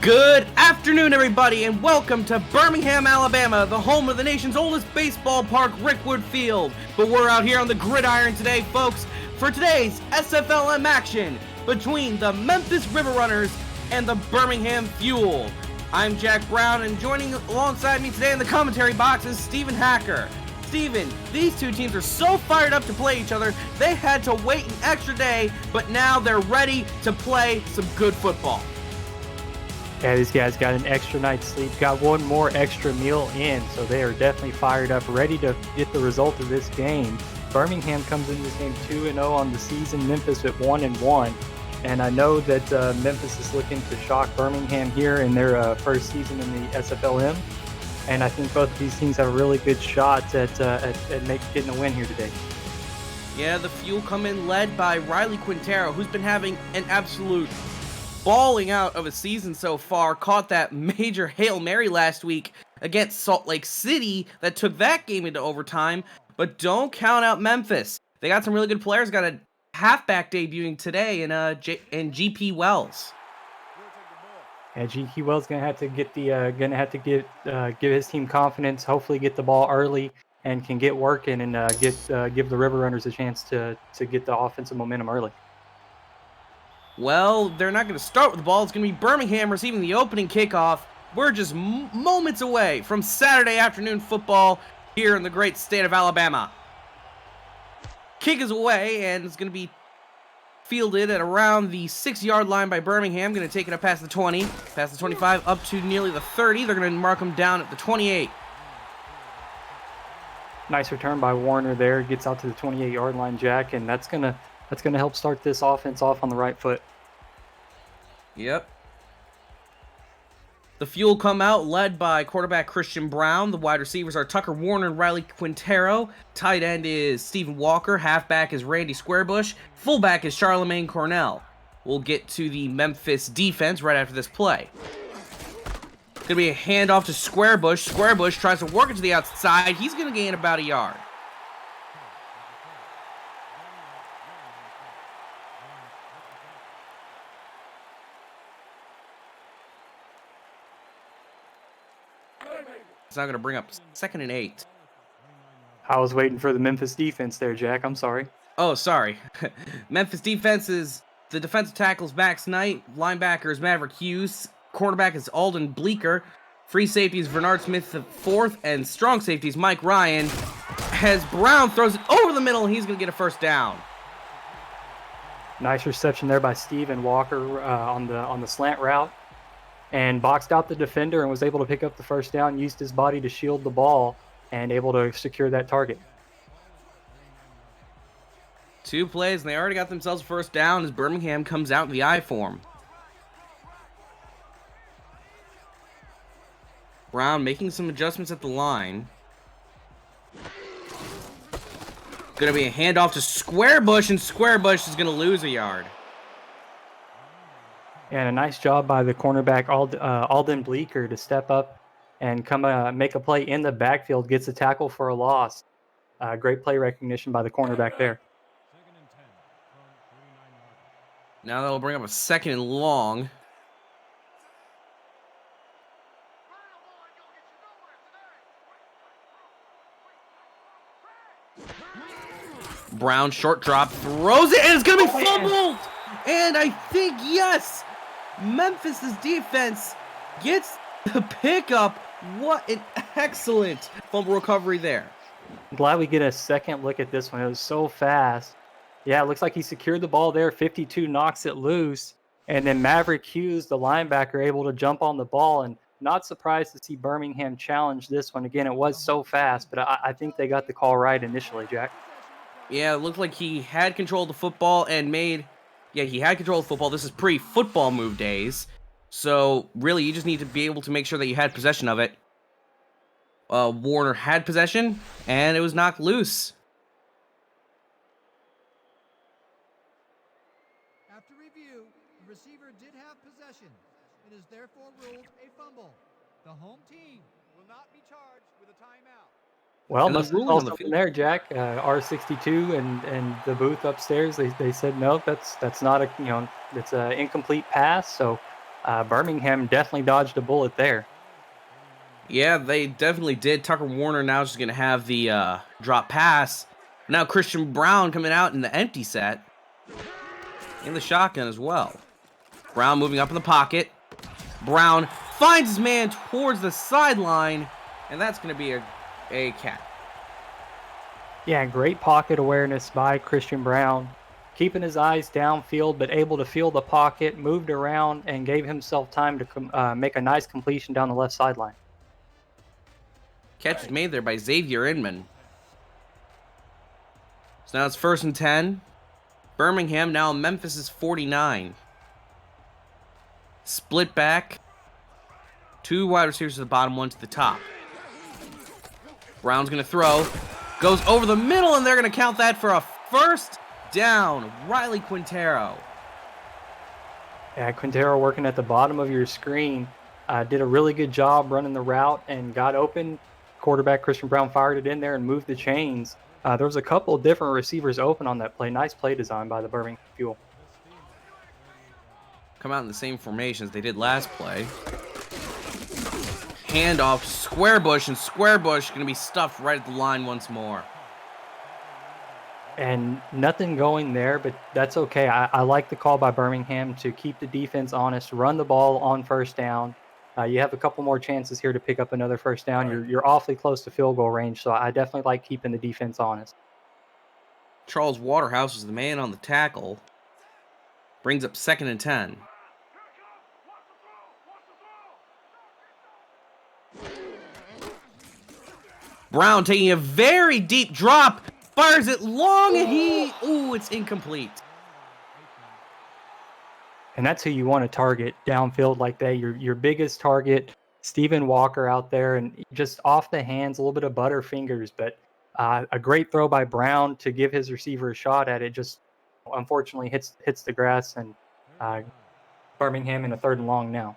Good afternoon, everybody, and welcome to Birmingham, Alabama, the home of the nation's oldest baseball park, Rickwood Field. But we're out here on the gridiron today, folks, for today's SFLm action between the Memphis River Runners and the Birmingham Fuel. I'm Jack Brown, and joining alongside me today in the commentary box is Stephen Hacker. Stephen, these two teams are so fired up to play each other, they had to wait an extra day, but now they're ready to play some good football. Yeah, these guys got an extra night's sleep, got one more extra meal in, so they are definitely fired up, ready to get the result of this game. Birmingham comes into this game 2-0 on the season, Memphis at 1-1, and I know that Memphis is looking to shock Birmingham here in their first season in the SFLm, and I think both of these teams have a really good shot at getting a win here today. Yeah, the Fuel come in led by Riley Quintero, who's been having an absolute balling out of a season so far. Caught that major Hail Mary last week against Salt Lake City that took that game into overtime. But don't count out Memphis. They got some really good players. Got a halfback debuting today in GP Wells. And GP Wells gonna have to give his team confidence. Hopefully, get the ball early and can get working and give the River Runners a chance to get the offensive momentum early. Well, they're not going to start with the ball. It's going to be Birmingham receiving the opening kickoff. We're just moments away from Saturday afternoon football here in the great state of Alabama. Kick is away, and it's going to be fielded at around the 6-yard line by Birmingham. Going to take it up past the 20, past the 25, up to nearly the 30. They're going to mark them down at the 28. Nice return by Warner there. Gets out to the 28-yard line, Jack, and that's gonna help start this offense off on the right foot. Yep. The Fuel come out led by quarterback Christian Brown. The wide receivers are Tucker Warner and Riley Quintero. Tight end is Stephen Walker. Halfback is Randy Squarebush. Fullback is Charlemagne Cornell. We'll get to the Memphis defense right after this play. Going to be a handoff to Squarebush. Squarebush tries to work it to the outside. He's going to gain about a yard. It's now going to bring up 2nd and 8. I was waiting for the Memphis defense there, Jack. I'm sorry. Oh, sorry. Memphis defense is the defensive tackles Max Knight, linebackers Maverick Hughes, cornerback is Alden Bleeker, free safeties Bernard Smith IV, and strong safeties Mike Ryan. As Brown throws it over the middle, he's going to get a first down. Nice reception there by Stephen Walker on the slant route, and boxed out the defender and was able to pick up the first down, used his body to shield the ball, and able to secure that target. 2 plays, and they already got themselves a first down as Birmingham comes out in the I form. Brown making some adjustments at the line. Going to be a handoff to Squarebush, and Squarebush is going to lose a yard. And a nice job by the cornerback Alden Bleeker to step up and come make a play in the backfield, gets a tackle for a loss. Great play recognition by the cornerback there. Now that'll bring up a 2nd and long. Brown short drop, throws it, and it's going to be fumbled! And I think, yes, Memphis's defense gets the pickup. What an excellent fumble recovery there. I'm glad we get a second look at this one. It was so fast. Yeah, it looks like he secured the ball there. 52 knocks it loose. And then Maverick Hughes, the linebacker, able to jump on the ball. And not surprised to see Birmingham challenge this one. Again, it was so fast, but I think they got the call right initially, Jack. Yeah, it looked like he had control of the football and he had control of the football. This is pre-football move days. So, really, you just need to be able to make sure that you had possession of it. Warner had possession, and it was knocked loose. After review, the receiver did have possession. It is therefore ruled a fumble. The home team will not be charged with a timeout. Well, must have saw something there, Jack. R62 and the booth upstairs, they said no, that's not a, it's an incomplete pass. So Birmingham definitely dodged a bullet there. Yeah, they definitely did. Tucker Warner now is just going to have the drop pass. Now Christian Brown coming out in the empty set. In the shotgun as well. Brown moving up in the pocket. Brown finds his man towards the sideline. And that's going to be a catch. Yeah, great pocket awareness by Christian Brown. Keeping his eyes downfield, but able to feel the pocket, moved around, and gave himself time to make a nice completion down the left sideline. Catch is made there by Xavier Inman. So now it's 1st and 10. Birmingham, now Memphis is 49. Split back. 2 wide receivers to the bottom, 1 to the top. Brown's going to throw. Goes over the middle, and they're going to count that for a first down. Riley Quintero. Yeah, Quintero working at the bottom of your screen. Did a really good job running the route and got open. Quarterback Christian Brown fired it in there and moved the chains. There was a couple of different receivers open on that play. Nice play design by the Birmingham Fuel. Come out in the same formation as they did last play. Handoff, Squarebush, and Squarebush going to be stuffed right at the line once more. And nothing going there, but that's okay. I like the call by Birmingham to keep the defense honest, run the ball on first down. You have a couple more chances here to pick up another first down. You're awfully close to field goal range, so I definitely like keeping the defense honest. Charles Waterhouse is the man on the tackle. Brings up 2nd and 10. Brown taking a very deep drop. Fires it long and it's incomplete. And that's who you want to target downfield like that. Your biggest target, Stephen Walker out there, and just off the hands, a little bit of butterfingers, but a great throw by Brown to give his receiver a shot at it. Just unfortunately hits the grass, and Birmingham in a 3rd and long now.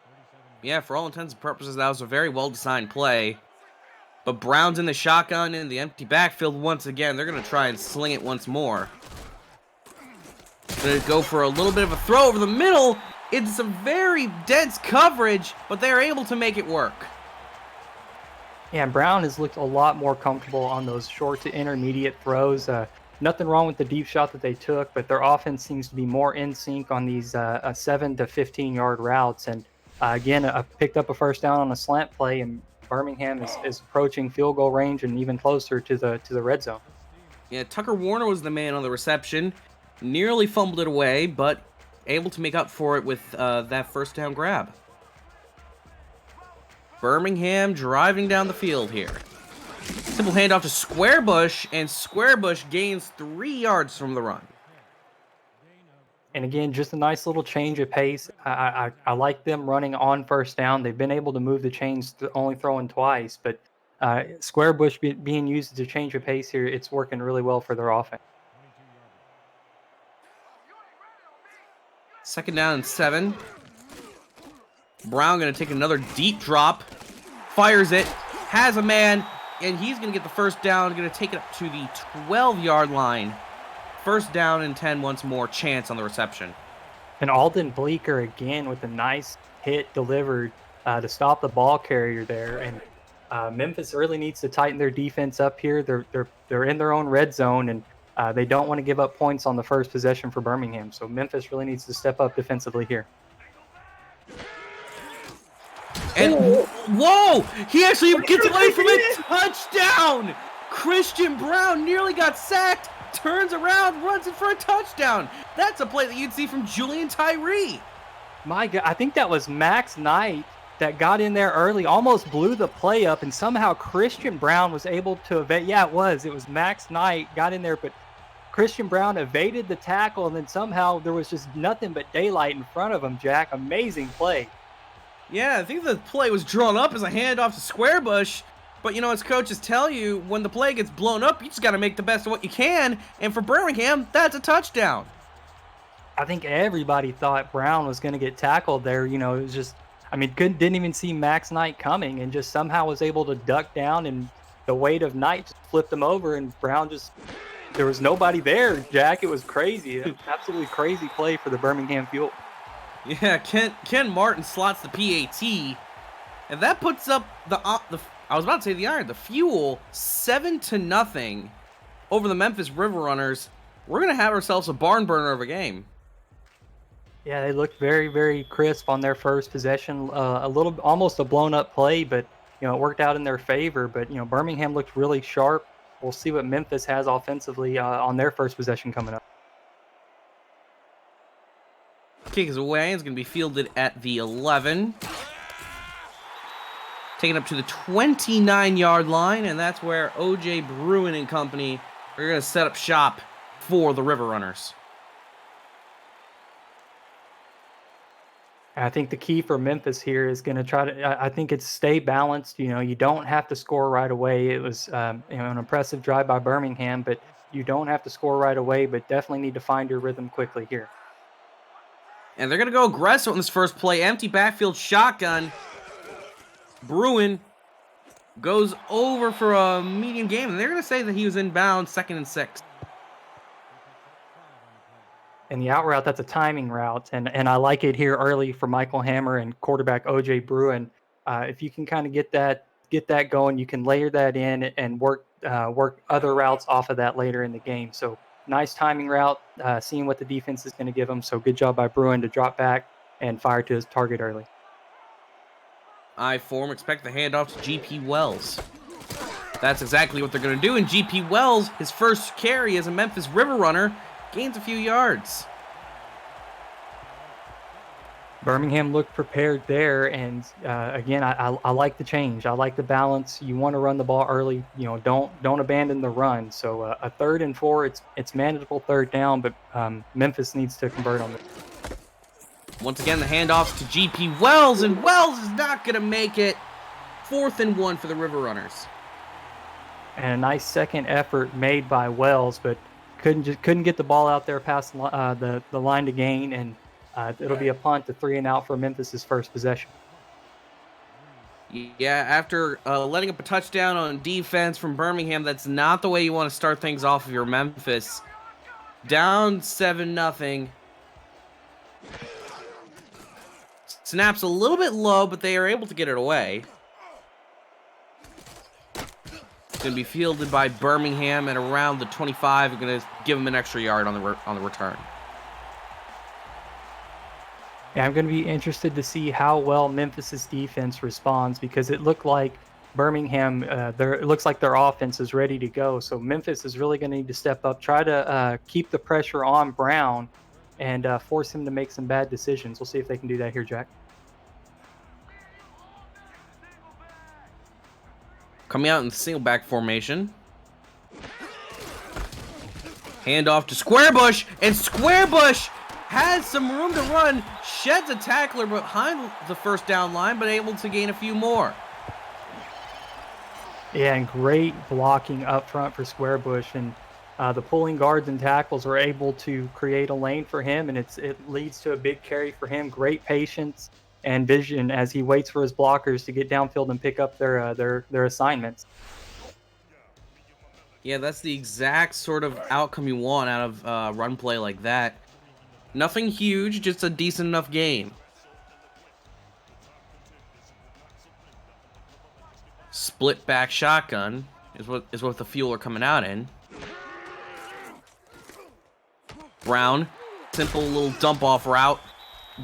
Yeah, for all intents and purposes, that was a very well-designed play. But Brown's in the shotgun in the empty backfield once again. They're going to try and sling it once more. Going to go for a little bit of a throw over the middle. It's some very dense coverage, but they're able to make it work. Yeah, Brown has looked a lot more comfortable on those short to intermediate throws. Nothing wrong with the deep shot that they took, but their offense seems to be more in sync on these 7 to 15-yard routes. And again, picked up a first down on a slant play, and Birmingham is approaching field goal range and even closer to the red zone. Yeah, Tucker Warner was the man on the reception. Nearly fumbled it away, but able to make up for it with that first down grab. Birmingham driving down the field here. Simple handoff to Squarebush, and Squarebush gains 3 yards from the run. And again, just a nice little change of pace. I like them running on first down. They've been able to move the chains, only throwing twice, but Squarebush being used as a change of pace here, it's working really well for their offense. 2nd down and 7. Brown going to take another deep drop. Fires it. Has a man. And he's going to get the first down. Going to take it up to the 12-yard line. 1st down and 10 once more. Chance on the reception. And Alden Bleeker again with a nice hit delivered to stop the ball carrier there. And Memphis really needs to tighten their defense up here. They're in their own red zone, and they don't want to give up points on the first possession for Birmingham. So Memphis really needs to step up defensively here. And whoa! He actually gets away from a touchdown! Christian Brown nearly got sacked, turns around, runs it for a touchdown. That's a play that you'd see from Julian Tyree. My God, I think that was Max Knight that got in there early, almost blew the play up, and somehow Christian Brown was able to evade. Yeah, it was Max Knight got in there, but Christian Brown evaded the tackle, and then somehow there was just nothing but daylight in front of him, Jack. Amazing play. Yeah, I think the play was drawn up as a handoff to Squarebush, but as coaches tell you, when the play gets blown up, you just got to make the best of what you can, and for Birmingham, that's a touchdown. I think everybody thought Brown was going to get tackled there. It was just, didn't even see Max Knight coming, and just somehow was able to duck down, and the weight of Knight just flipped him over, and Brown there was nobody there, Jack. It was crazy. Absolutely crazy play for the Birmingham Fuel. Yeah, Ken Martin slots the PAT, and that puts up I was about to say the Fuel 7-0 over the Memphis River Runners. We're gonna have ourselves a barn burner of a game. Yeah, they looked very, very crisp on their first possession. Almost a blown up play, but it worked out in their favor. But Birmingham looked really sharp. We'll see what Memphis has offensively on their first possession coming up. Kick is away. It's gonna be fielded at the 11, taken up to the 29-yard line, and that's where OJ Bruin and company are gonna set up shop for the River Runners. I think the key for Memphis here is going to try to. I think it's stay balanced. You don't have to score right away. It was an impressive drive by Birmingham, but you don't have to score right away. But definitely need to find your rhythm quickly here. And they're gonna go aggressive on this first play. Empty backfield shotgun. Bruin goes over for a medium gain, and they're gonna say that he was inbound, 2nd and 6. And the out route, that's a timing route, and I like it here early for Michael Hammer and quarterback OJ Bruin. If you can kind of get that going, you can layer that in and work other routes off of that later in the game. So nice timing route, seeing what the defense is going to give him. So good job by Bruin to drop back and fire to his target early. I-form, expect the handoff to GP Wells. That's exactly what they're going to do, and GP Wells, his first carry as a Memphis River Runner, gains a few yards. Birmingham looked prepared there, and again, I like the change. I like the balance. You want to run the ball early. Don't abandon the run. So a 3rd and 4, it's manageable 3rd down, but Memphis needs to convert on it. Once again, the handoffs to GP Wells, and Wells is not going to make it. 4th and 1 for the River Runners. And a nice second effort made by Wells, but couldn't get the ball out there past the line to gain, and it'll be a punt to 3 and out for Memphis's first possession. Yeah, after letting up a touchdown on defense from Birmingham, that's not the way you want to start things off of your Memphis. Down 7-0. Snaps a little bit low, but they are able to get it away. Going to be fielded by Birmingham at around the 25. We're going to give him an extra yard on the return. Yeah, I'm going to be interested to see how well Memphis's defense responds, because it looked like Birmingham, it looks like their offense is ready to go. So Memphis is really going to need to step up, try to keep the pressure on Brown, and force him to make some bad decisions. We'll see if they can do that here, Jack. Coming out in the single back formation. Handoff to Squarebush, and Squarebush has some room to run, sheds a tackler behind the first down line, but able to gain a few more. Yeah, and great blocking up front for Squarebush, and the pulling guards and tackles are able to create a lane for him, and it leads to a big carry for him. Great patience and vision as he waits for his blockers to get downfield and pick up their assignments. Yeah, that's the exact sort of outcome you want out of a run play like that. Nothing huge, just a decent enough game. Split back shotgun is what the Fuel are coming out in. Brown, simple little dump off route,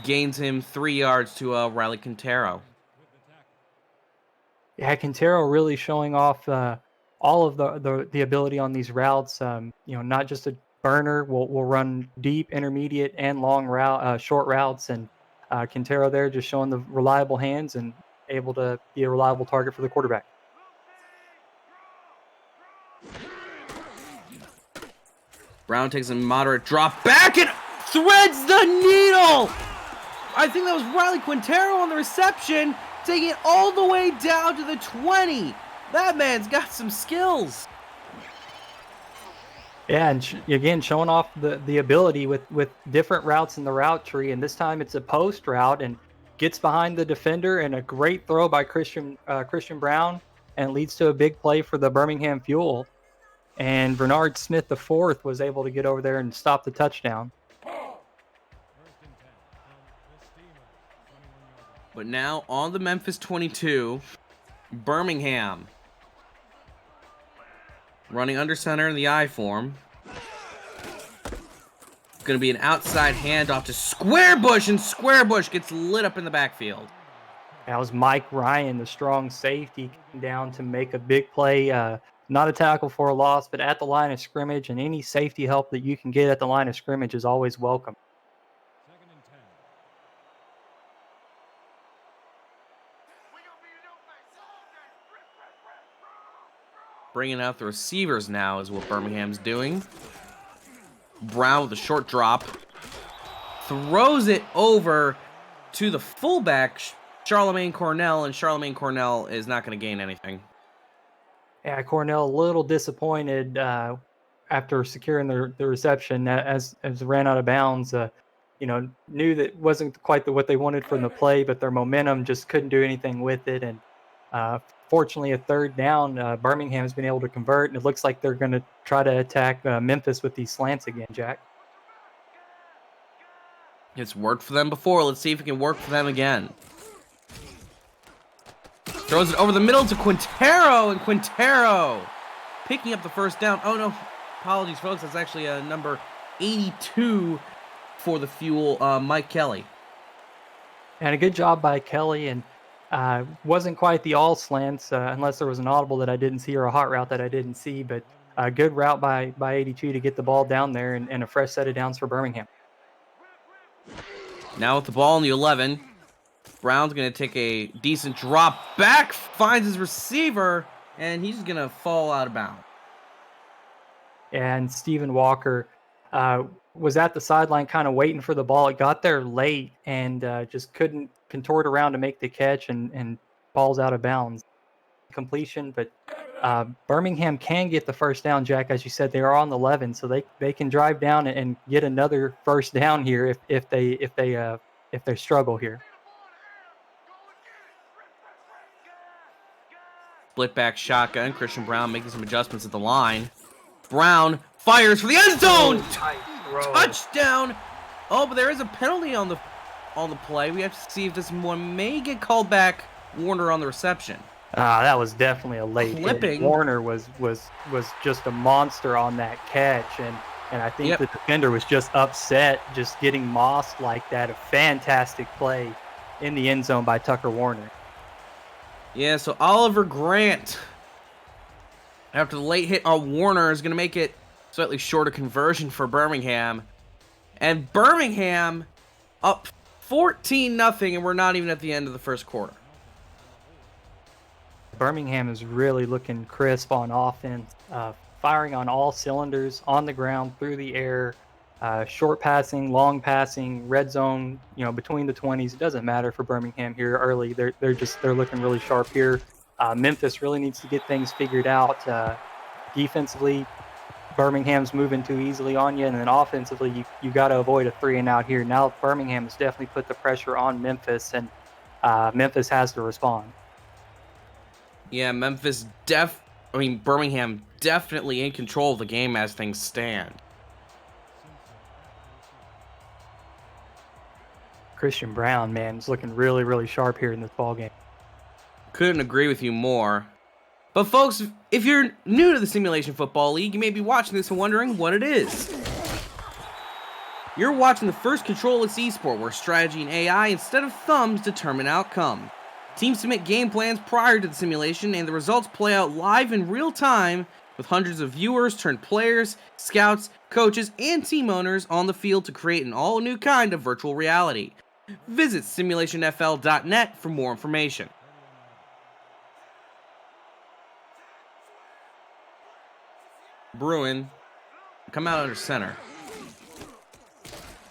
gains him 3 yards to Riley Quintero. Yeah, Quintero really showing off all of the ability on these routes. Not just a burner. Will run deep, intermediate, and long short routes, and Quintero there just showing the reliable hands and able to be a reliable target for the quarterback. Brown takes a moderate drop back and threads the needle. I think that was Riley Quintero on the reception, taking it all the way down to the 20. That man's got some skills. Yeah, and again, showing off the ability with different routes in the route tree, and this time it's a post route and gets behind the defender, and a great throw by Christian Brown, and leads to a big play for the Birmingham Fuel. And Bernard Smith IV was able to get over there and stop the touchdown. But now on the Memphis 22, Birmingham. Running under center in the I form. Going to be an outside handoff to Squarebush, and Squarebush gets lit up in the backfield. That was Mike Ryan, the strong safety, came down to make a big play. Not a tackle for a loss, but at the line of scrimmage, and any safety help that you can get at the line of scrimmage is always welcome. Second and 10. Bringing out the receivers now is what Birmingham's doing. Brown with a short drop. Throws it over to the fullback, Charlemagne Cornell, and Charlemagne Cornell is not going to gain anything. Yeah, Cornell a little disappointed after securing the reception as it ran out of bounds. Knew that wasn't quite what they wanted from the play, but their momentum just couldn't do anything with it. And fortunately, a third down, Birmingham has been able to convert, and it looks like they're going to try to attack Memphis with these slants again, Jack. It's worked for them before. Let's see if it can work for them again. Throws it over the middle to Quintero, and Quintero picking up the first down. Oh, no. Apologies, folks. That's actually number 82 for the Fuel, Mike Kelly. And a good job by Kelly, and wasn't quite the all slants, unless there was an audible that I didn't see or a hot route that I didn't see, but a good route by 82 to get the ball down there, and a fresh set of downs for Birmingham. Now with the ball in the 11, Brown's going to take a decent drop back, finds his receiver, and he's going to fall out of bounds. And Stephen Walker was at the sideline kind of waiting for the ball. It got there late and just couldn't contort around to make the catch, and ball's out of bounds. Completion, but Birmingham can get the first down, Jack. As you said, they are on the 11, so they can drive down and get another first down here if they struggle here. Split back shotgun. Christian Brown making some adjustments at the line. Brown fires for the end zone. Touchdown. Oh, but there is a penalty on the play. We have to see if this one may get called back. Warner on the reception. That was definitely a late Clipping. hit. Warner was just a monster on that catch, and I think the defender was just upset just getting mossed like that. A fantastic play in the end zone by Tucker Warner. Yeah, so Oliver Grant, after the late hit on Warner, is going to make it slightly shorter conversion for Birmingham. And Birmingham up 14-0, and we're not even at the end of the first quarter. Birmingham is really looking crisp on offense, firing on all cylinders, on the ground, through the air, short passing, long passing, red zone, between the 20s. It doesn't matter for Birmingham here early. They're looking really sharp here. Memphis really needs to get things figured out. Defensively, Birmingham's moving too easily on you, and then offensively, you got to avoid a 3-and-out here. Now Birmingham has definitely put the pressure on Memphis, and Memphis has to respond. Yeah, Birmingham definitely in control of the game as things stand. Christian Brown, man, is looking really, really sharp here in this ball game. Couldn't agree with you more. But folks, if you're new to the Simulation Football League, you may be watching this and wondering what it is. You're watching the first controlless esport where strategy and AI instead of thumbs determine outcome. Teams submit game plans prior to the simulation, and the results play out live in real time with hundreds of viewers turned players, scouts, coaches, and team owners on the field to create an all-new kind of virtual reality. Visit simulationfl.net for more information. Bruin, come out under center.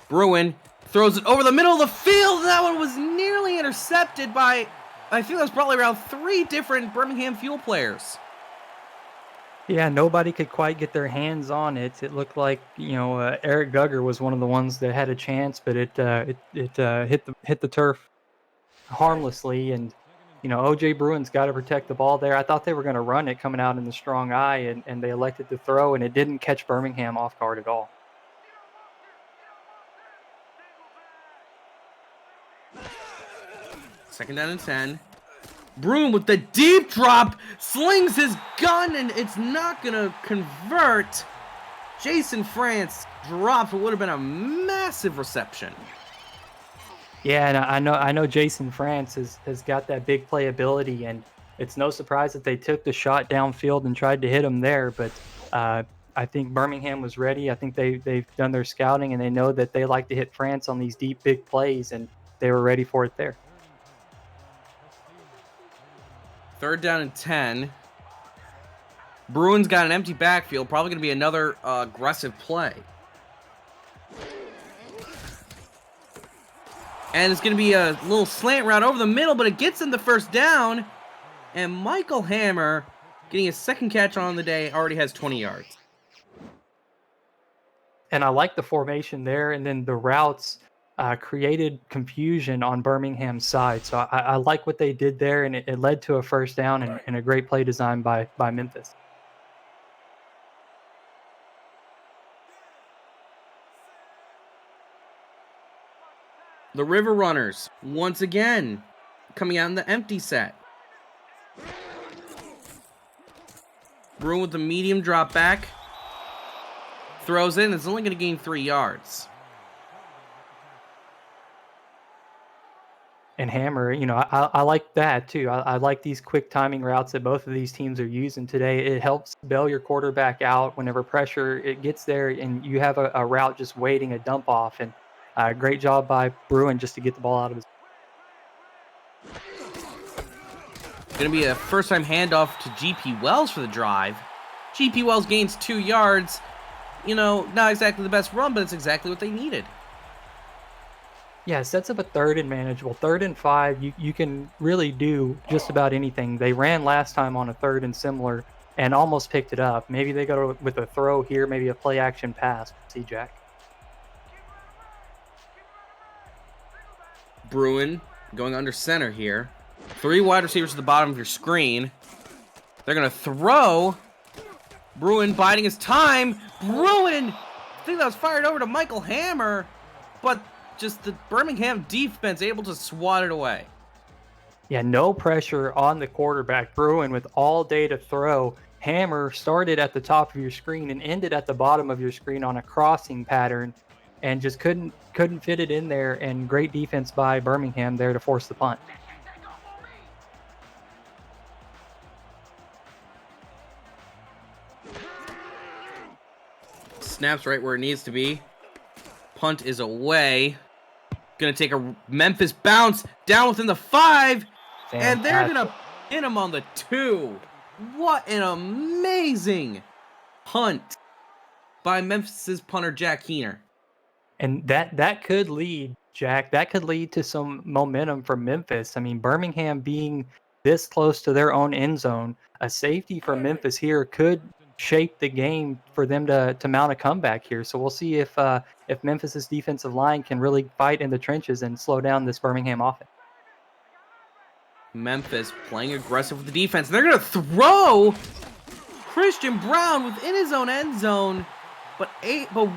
Bruin throws it over the middle of the field, and that one was nearly intercepted by, I think that was probably around 3 different Birmingham Fuel players. Yeah, nobody could quite get their hands on it. It looked like Eric Gugger was one of the ones that had a chance, but it hit the turf harmlessly. And OJ Bruin's got to protect the ball there. I thought they were going to run it coming out in the strong eye, and they elected to throw, and it didn't catch Birmingham off guard at all. Second down and 10. Bruin with the deep drop, slings his gun, and it's not going to convert. Jason France drops what would have been a massive reception. Yeah, and I know Jason France has got that big playability, and it's no surprise that they took the shot downfield and tried to hit him there. But I think Birmingham was ready. I think they've done their scouting, and they know that they like to hit France on these deep, big plays, and they were ready for it there. Third down and 10. Bruin's got an empty backfield. Probably going to be another aggressive play. And it's going to be a little slant route over the middle, but it gets in the first down. And Michael Hammer, getting his second catch on the day, already has 20 yards. And I like the formation there, and then the routes created confusion on Birmingham's side. So I like what they did there, and it led to a first down and a great play design by Memphis. The River Runners, once again, coming out in the empty set. Bruin with the medium drop back. Throws in, it's only going to gain 3 yards. And Hammer, I like that too. I like these quick timing routes that both of these teams are using today. It helps bail your quarterback out whenever pressure it gets there, and you have a route just waiting, a dump off. And great job by Bruin just to get the ball out of his. Going to be a first-time handoff to GP Wells for the drive. GP Wells gains 2 yards. Not exactly the best run, but it's exactly what they needed. Yeah, it sets up a third and manageable. 3rd and 5, you can really do just about anything. They ran last time on a 3rd and similar and almost picked it up. Maybe they go with a throw here, maybe a play-action pass. See, Jack. Bruin going under center here. 3 wide receivers at the bottom of your screen. They're going to throw. Bruin biding his time. Bruin! I think that was fired over to Michael Hammer, but just the Birmingham defense able to swat it away. Yeah, no pressure on the quarterback. Bruin with all day to throw. Hammer started at the top of your screen and ended at the bottom of your screen on a crossing pattern and just couldn't fit it in there, and great defense by Birmingham there to force the punt. Snaps right where it needs to be. Punt is away. Gonna take a Memphis bounce down within the 5. Fantastic. And they're gonna pin him on the 2. What an amazing punt by Memphis's punter Jack Keener. And that could lead, Jack, that could lead to some momentum for Memphis. I mean, Birmingham being this close to their own end zone, a safety for Memphis here could shape the game for them to mount a comeback here. So we'll see if Memphis's defensive line can really fight in the trenches and slow down this Birmingham offense. Memphis playing aggressive with the defense. They're going to throw Christian Brown within his own end zone, but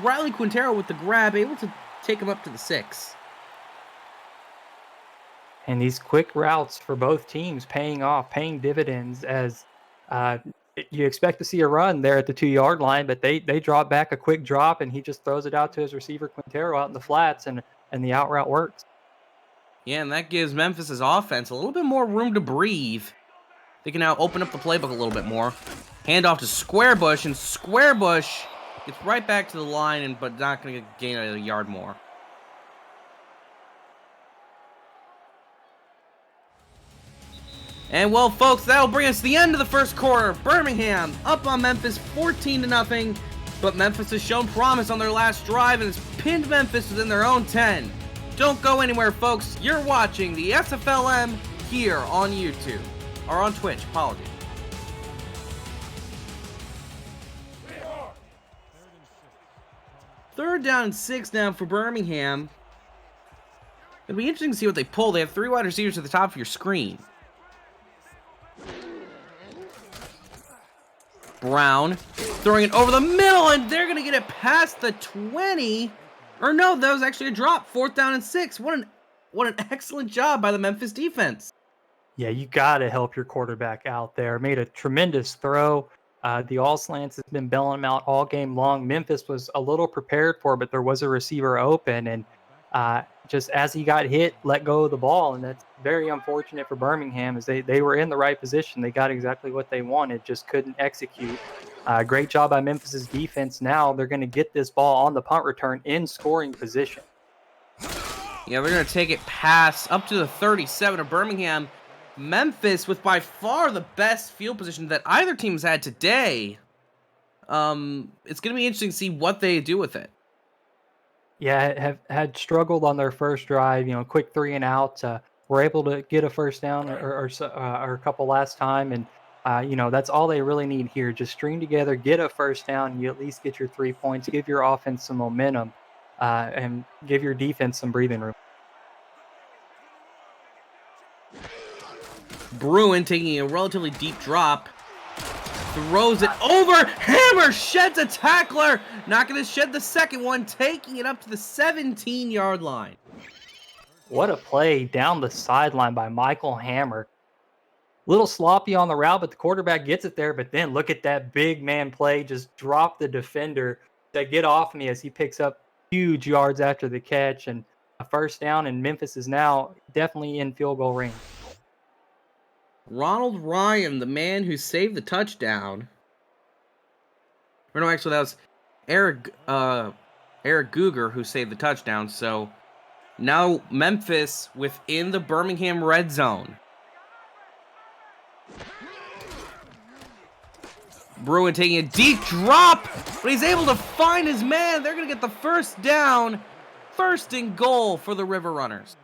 Riley Quintero with the grab, able to take him up to the 6. And these quick routes for both teams paying off, paying dividends, as you expect to see a run there at the 2-yard line, but they drop back a quick drop, and he just throws it out to his receiver Quintero out in the flats, and the out route works. Yeah, and that gives Memphis's offense a little bit more room to breathe. They can now open up the playbook a little bit more. Hand off to Squarebush, and Squarebush gets right back to the line, but not going to gain a yard more. And well, folks, that'll bring us to the end of the first quarter. Birmingham up on Memphis 14-0, but Memphis has shown promise on their last drive and has pinned Memphis within their own 10. Don't go anywhere, folks. You're watching the SFLm here on YouTube, or on Twitch, apologies. Third down and 6 now for Birmingham. It'll be interesting to see what they pull. They have 3 wide receivers at the top of your screen. Brown throwing it over the middle, and they're going to get it past the 20. Or no, that was actually a drop. 4th down and 6. What an What an excellent job by the Memphis defense. Yeah, you got to help your quarterback out there. Made a tremendous throw. The all slants has been bailing him out all game long. Memphis was a little prepared for it, but there was a receiver open. And just as he got hit, let go of the ball. And that's very unfortunate for Birmingham as they were in the right position. They got exactly what they wanted, just couldn't execute. Great job by Memphis's defense. Now they're going to get this ball on the punt return in scoring position. Yeah, they're going to take it past up to the 37 of Birmingham. Memphis with by far the best field position that either team's had today. It's going to be interesting to see what they do with it. Yeah, had struggled on their first drive. Quick 3 and out. Were able to get a first down or a couple last time, and that's all they really need here. Just string together, get a first down, and you at least get your 3 points. Give your offense some momentum, and give your defense some breathing room. Bruin taking a relatively deep drop. Throws it over. Hammer sheds a tackler. Not going to shed the second one. Taking it up to the 17-yard line. What a play down the sideline by Michael Hammer. Little sloppy on the route, but the quarterback gets it there. But then look at that big man play. Just drop the defender to get off me as he picks up huge yards after the catch. And a first down, and Memphis is now definitely in field goal range. Ronald Ryan, the man who saved the touchdown. Or no, actually, that was Eric Guger who saved the touchdown. So now Memphis within the Birmingham red zone. Bruin taking a deep drop, but he's able to find his man. They're going to get the first down. First and goal for the River Runners.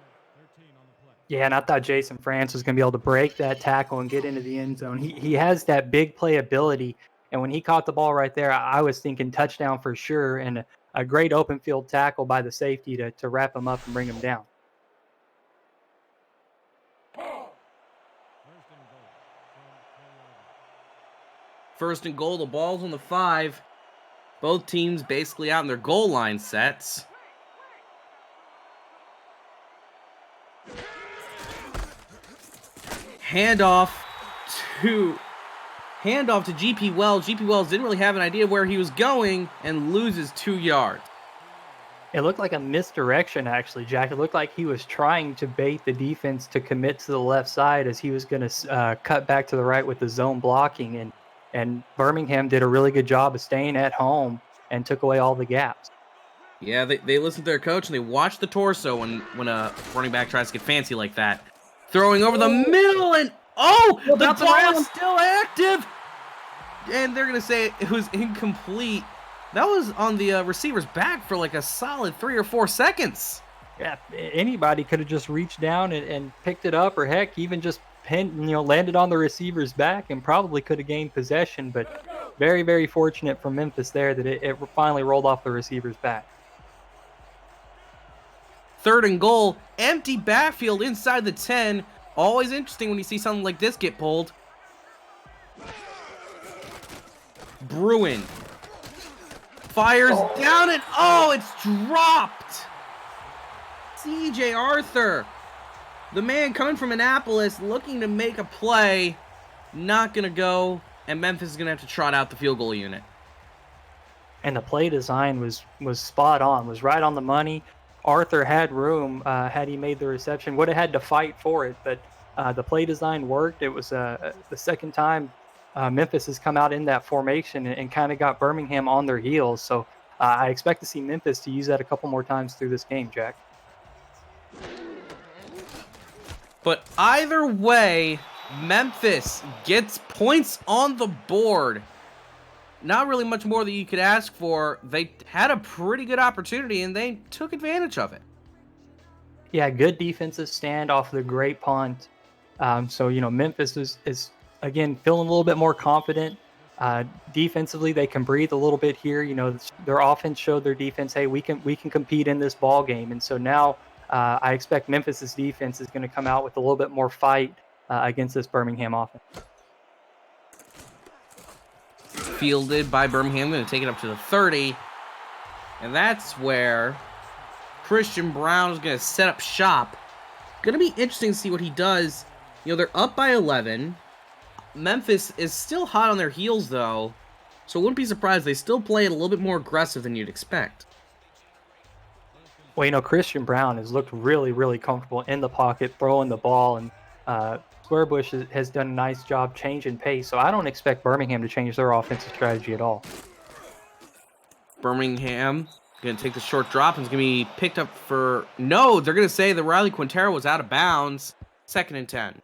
Yeah, and I thought Jason France was going to be able to break that tackle and get into the end zone. He has that big play ability, and when he caught the ball right there, I was thinking touchdown for sure, and a great open field tackle by the safety to wrap him up and bring him down. First and goal, the ball's on the 5. Both teams basically out in their goal line sets. Handoff to GP Wells. GP Wells didn't really have an idea where he was going and loses 2 yards. It looked like a misdirection, actually, Jack. It looked like he was trying to bait the defense to commit to the left side as he was going to cut back to the right with the zone blocking. And Birmingham did a really good job of staying at home and took away all the gaps. Yeah, they listened to their coach and they watched the torso when a running back tries to get fancy like that. Throwing over the middle, and the ball is still active. And they're going to say it was incomplete. That was on the receiver's back for like a solid 3 or 4 seconds. Yeah, anybody could have just reached down and picked it up, or heck, even just landed on the receiver's back and probably could have gained possession. But very, very fortunate for Memphis there that it finally rolled off the receiver's back. Third and goal, empty backfield inside the 10. Always interesting when you see something like this get pulled. Bruin fires down and it's dropped. CJ Arthur, the man coming from Annapolis, looking to make a play, not going to go, and Memphis is going to have to trot out the field goal unit. And the play design was spot on, was right on the money. Arthur had room had he made the reception, would have had to fight for it, but the play design worked. It was the second time Memphis has come out in that formation and kind of got Birmingham on their heels. So I expect to see Memphis to use that a couple more times through this game, Jack. But either way, Memphis gets points on the board. Not really much more that you could ask for. They had a pretty good opportunity, and they took advantage of it. Yeah, good defensive stand off the great punt. So, Memphis is, again, feeling a little bit more confident. Defensively, they can breathe a little bit here. Their offense showed their defense, hey, we can compete in this ball game. And so now I expect Memphis's defense is going to come out with a little bit more fight against this Birmingham offense. Fielded by Birmingham, going to take it up to the 30. And that's where Christian Brown is going to set up shop. Going to be interesting to see what he does. You know, they're up by 11. Memphis is still hot on their heels, though. So I wouldn't be surprised they still play it a little bit more aggressive than you'd expect. Well, you know, Christian Brown has looked really, really comfortable in the pocket, throwing the ball, and Squarebush has done a nice job changing pace. So I don't expect Birmingham to change their offensive strategy at all. Birmingham going to take the short drop, and it's going to be picked up for... No, they're going to say that Riley Quintero was out of bounds. 2nd and 10.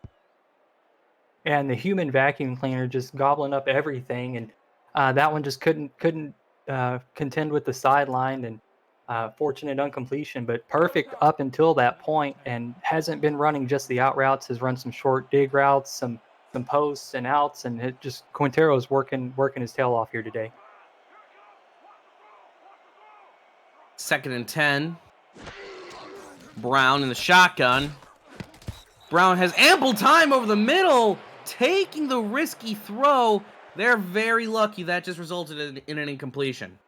And the human vacuum cleaner just gobbling up everything, and that one just couldn't contend with the sideline, and fortunate uncompletion, but perfect up until that point, and hasn't been running just the out routes, has run some short dig routes, some posts and outs, and it just Quintero's working his tail off here today. 2nd and 10. Brown in the shotgun. Brown has ample time over the middle, taking the risky throw. They're very lucky that just resulted in an incompletion.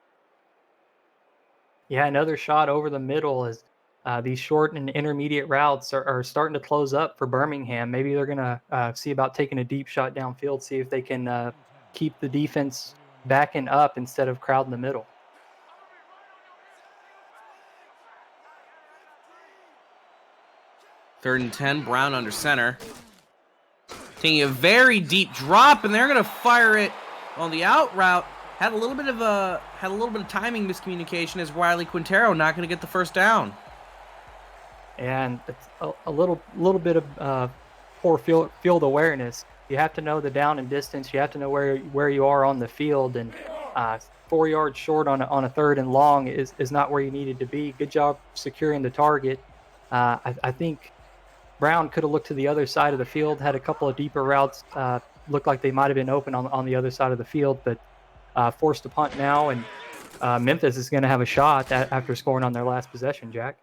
Yeah, another shot over the middle as these short and intermediate routes are starting to close up for Birmingham. Maybe they're going to see about taking a deep shot downfield, see if they can keep the defense backing up instead of crowding the middle. Third and 10, Brown under center. Taking a very deep drop, and they're going to fire it on the out route. Had a little bit of timing miscommunication as Riley Quintero not going to get the first down. And it's a little bit of poor field awareness. You have to know the down and distance. You have to know where you are on the field, and 4 yards short on a 3rd and long is not where you needed to be. Good job securing the target. I think Brown could have looked to the other side of the field, had a couple of deeper routes, looked like they might have been open on the other side of the field, but forced to punt now, and Memphis is going to have a shot after scoring on their last possession, Jack.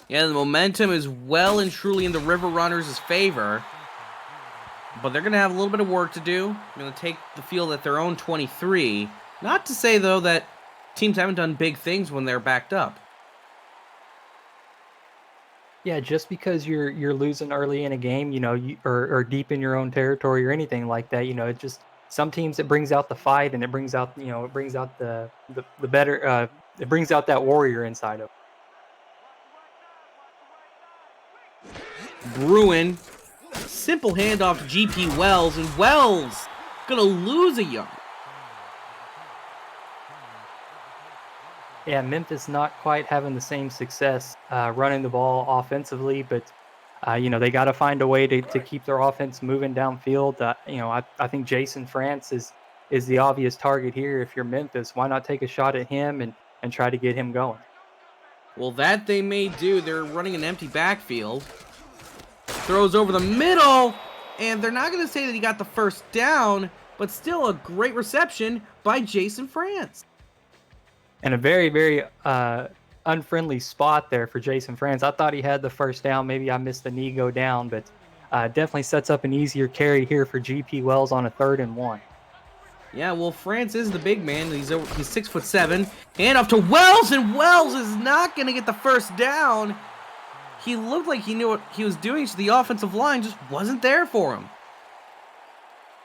Yeah, the momentum is well and truly in the River Runners' favor, but they're going to have a little bit of work to do. They're going to take the field at their own 23. Not to say, though, that teams haven't done big things when they're backed up. Yeah, just because you're losing early in a game, you know, or deep in your own territory or anything like that, you know, it just some teams it brings out the fight, and it brings out the better it brings out that warrior inside of. Bruin, simple handoff to GP Wells, and Wells gonna lose a yard. Yeah, Memphis not quite having the same success running the ball offensively, but you know, they got to find a way to keep their offense moving downfield. You know, I think Jason France is the obvious target here. If you're Memphis, why not take a shot at him and try to get him going? Well, that they may do. They're running an empty backfield. Throws over the middle, and they're not going to say that he got the first down, but still a great reception by Jason France. And a very, very unfriendly spot there for Jason France. I thought he had the first down. Maybe I missed the knee go down, but definitely sets up an easier carry here for GP Wells on a 3rd and 1. Yeah, well, France is the big man. He's 6'7". And off to Wells, and Wells is not going to get the first down. He looked like he knew what he was doing, so the offensive line just wasn't there for him.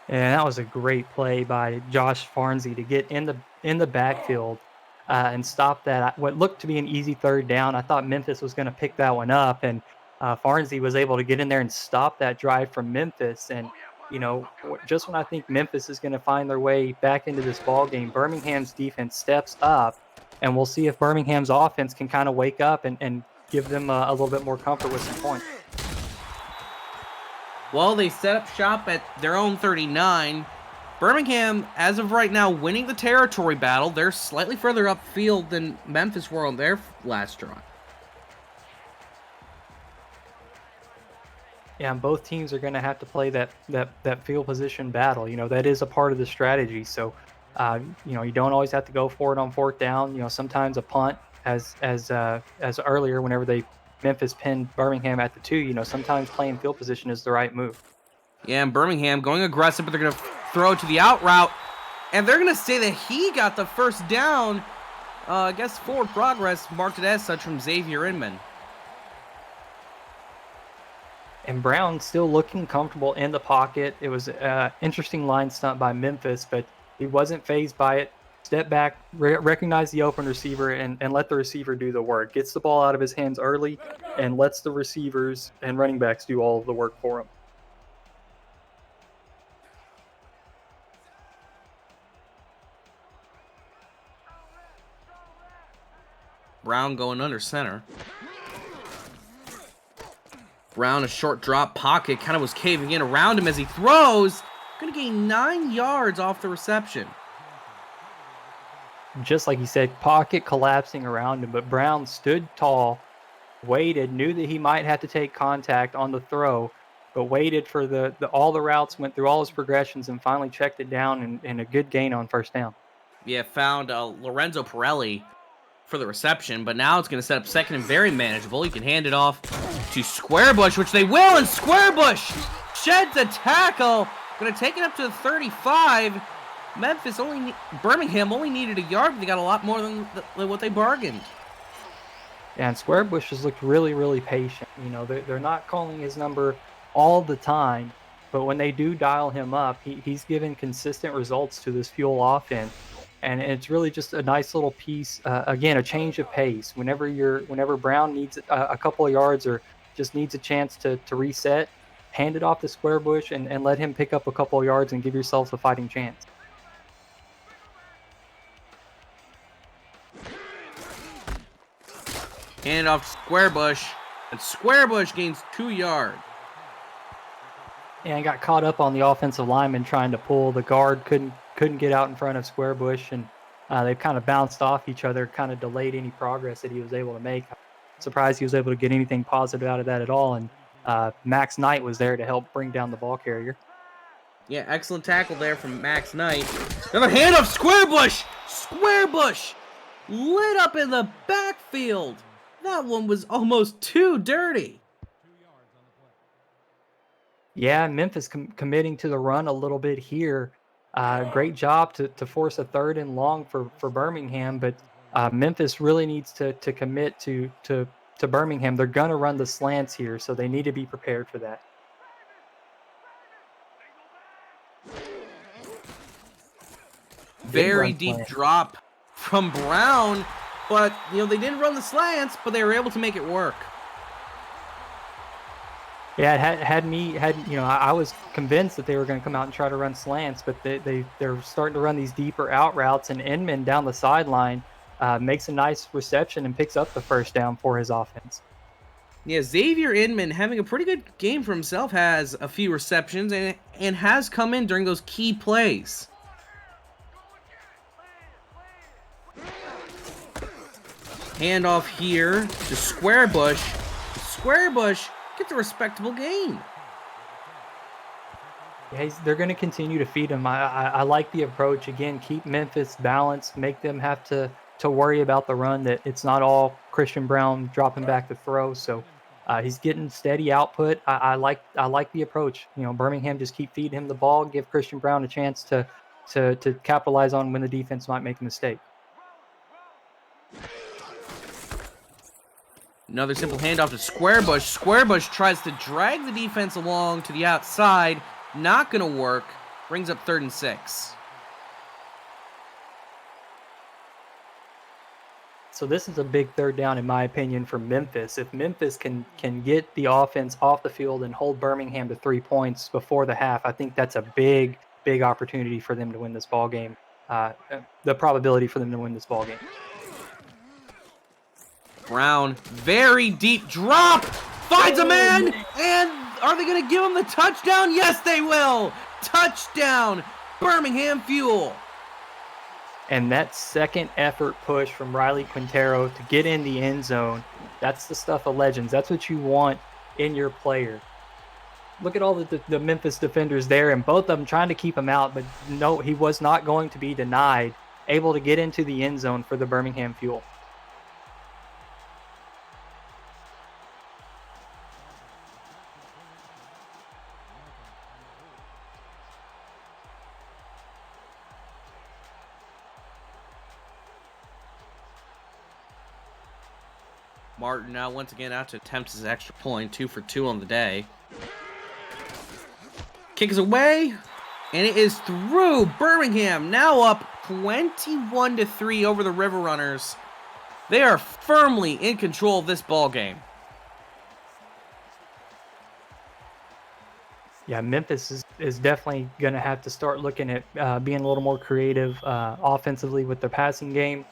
And that was a great play by Josh Farnsey to get in the backfield and stop that. What looked to be an easy 3rd down. I thought Memphis was going to pick that one up, and Farnsey was able to get in there and stop that drive from Memphis. And you know, just when I think Memphis is going to find their way back into this ball game, Birmingham's defense steps up, and we'll see if Birmingham's offense can kind of wake up and give them a little bit more comfort with some points. Well, they set up shop at their own 39. Birmingham, as of right now, winning the territory battle. They're slightly further upfield than Memphis were on their last drive. Yeah, and both teams are going to have to play that field position battle. You know, that is a part of the strategy. So, you know, you don't always have to go for it on 4th down. You know, sometimes a punt, as earlier, whenever Memphis pinned Birmingham at the 2, you know, sometimes playing field position is the right move. Yeah, and Birmingham going aggressive, but they're going to throw to the out route, and they're going to say that he got the first down. I guess forward progress marked it as such from Xavier Inman. And Brown still looking comfortable in the pocket. It was an interesting line stunt by Memphis, but he wasn't phased by it. Step back, recognize the open receiver, and let the receiver do the work. Gets the ball out of his hands early and lets the receivers and running backs do all of the work for him. Brown going under center. Brown, a short drop pocket, kind of was caving in around him as he throws. Going to gain 9 yards off the reception. Just like he said, pocket collapsing around him, but Brown stood tall, waited, knew that he might have to take contact on the throw, but waited for all the routes, went through all his progressions, and finally checked it down and a good gain on first down. Yeah, found Lorenzo Pirelli for the reception, but now it's going to set up second and very manageable. He can hand it off to Squarebush, which they will, and Squarebush sheds a tackle. Going to take it up to the 35. Birmingham only needed a yard, but they got a lot more than what they bargained. Yeah, and Squarebush has looked really, really patient. You know, they're not calling his number all the time, but when they do dial him up, he's given consistent results to this Fuel offense. And it's really just a nice little piece. Again, a change of pace. Whenever Brown needs a couple of yards or just needs a chance to reset, hand it off to Squarebush and let him pick up a couple of yards and give yourself a fighting chance. Hand off to Squarebush, and Squarebush gains 2 yards. And got caught up on the offensive lineman trying to pull. The guard couldn't get out in front of Squarebush, and they kind of bounced off each other, kind of delayed any progress that he was able to make. Surprised he was able to get anything positive out of that at all, and Max Knight was there to help bring down the ball carrier. Yeah, excellent tackle there from Max Knight. Another handoff, Squarebush! Squarebush lit up in the backfield. That one was almost too dirty. Yeah, Memphis committing to the run a little bit here. Great job to force a 3rd and long for Birmingham, but Memphis really needs to commit to Birmingham. They're going to run the slants here, so they need to be prepared for that. Very deep drop from Brown, but they didn't run the slants, but they were able to make it work. Yeah, I was convinced that they were going to come out and try to run slants, but they're starting to run these deeper out routes, and Inman down the sideline makes a nice reception and picks up the first down for his offense. Yeah, Xavier Inman having a pretty good game for himself, has a few receptions and has come in during those key plays. Handoff here to Squarebush. Squarebush gets a respectable gain. Yeah, they're going to continue to feed him. I like the approach. Again, keep Memphis balanced, make them have to worry about the run, that it's not all Christian Brown dropping back to throw. So he's getting steady output. I like the approach. Birmingham just keep feeding him the ball, give Christian Brown a chance to capitalize on when the defense might make a mistake. Another simple handoff to Squarebush. Squarebush tries to drag the defense along to the outside. Not going to work. Brings up 3rd and 6. So this is a big 3rd down, in my opinion, for Memphis. If Memphis can get the offense off the field and hold Birmingham to 3 points before the half, I think that's a big opportunity for them to win this ball game. The probability for them to win this ball game. Brown, very deep drop, finds a man, and are they going to give him the touchdown? Yes, they will. Touchdown, Birmingham Fuel. And that second effort push from Riley Quintero to get in the end zone, that's the stuff of legends. That's what you want in your player. Look at all the Memphis defenders there, and both of them trying to keep him out, but no, he was not going to be denied, able to get into the end zone for the Birmingham Fuel. Martin now once again out to attempt his extra point. 2 for 2 on the day. Kick is away, and it is through. Birmingham now up 21-3 over the River Runners. They are firmly in control of this ball game. Yeah, Memphis is definitely going to have to start looking at being a little more creative offensively with their passing game.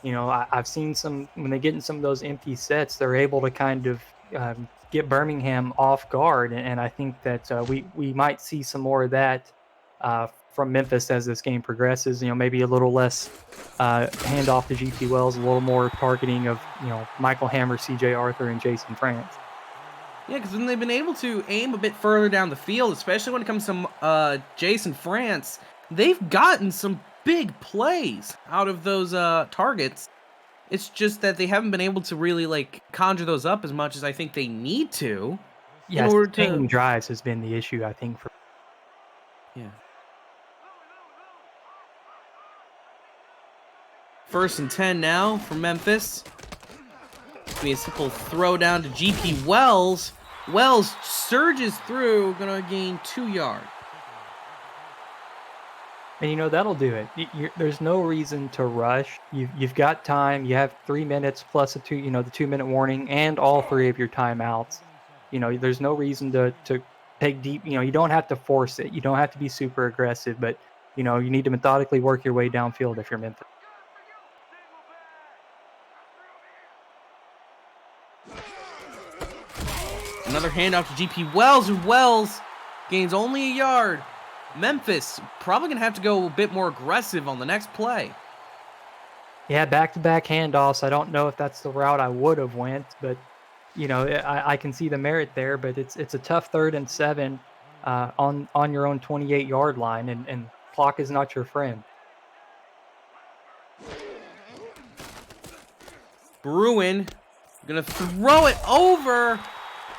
You know, I've seen some, when they get in some of those empty sets, they're able to kind of get Birmingham off guard. And I think that we might see some more of that from Memphis as this game progresses. You know, maybe a little less handoff to GP Wells, a little more targeting of, you know, Michael Hammer, CJ Arthur, and Jason France. Yeah, because when they've been able to aim a bit further down the field, especially when it comes to Jason France, they've gotten some big plays out of those targets. It's just that they haven't been able to really, like, conjure those up as much as I think they need to in Yeah, order sustaining to... drives has been the issue, I think, for. Yeah. 1st and 10 now for Memphis. It's be a simple throw down to GP Wells. Wells surges through, gonna gain 2 yards. And you know that'll do it. There's no reason to rush. You've got time. You have 3 minutes plus the 2-minute warning and all 3 of your timeouts. You know, there's no reason to take deep. You know, you don't have to force it. You don't have to be super aggressive, but you know you need to methodically work your way downfield if you're Memphis. Another handoff to GP Wells, and Wells gains only a yard. Memphis probably going to have to go a bit more aggressive on the next play. Yeah, back-to-back handoffs. I don't know if that's the route I would have went, but you know I can see the merit there. But it's a tough 3rd and 7 on your own 28-yard line, and clock is not your friend. Bruin going to throw it over,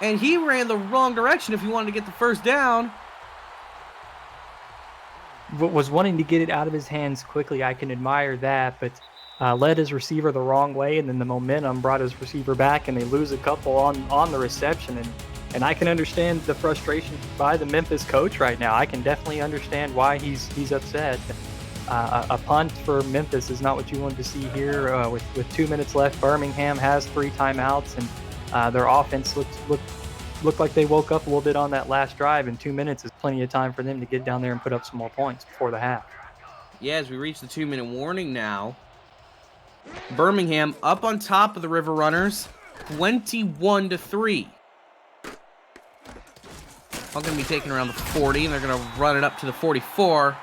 and he ran the wrong direction if he wanted to get the 1st down. Was wanting to get it out of his hands quickly. I can admire that, but led his receiver the wrong way, and then the momentum brought his receiver back, and they lose a couple on the reception. And I can understand the frustration by the Memphis coach right now. I can definitely understand why he's upset. A punt for Memphis is not what you wanted to see here. With 2 minutes left, Birmingham has 3 timeouts, and their offense looked like they woke up a little bit on that last drive, and 2 minutes is plenty of time for them to get down there and put up some more points before the half. Yeah, as we reach the 2-minute warning now, Birmingham up on top of the River Runners, 21-3. All going to be taken around the 40, and they're going to run it up to the 44.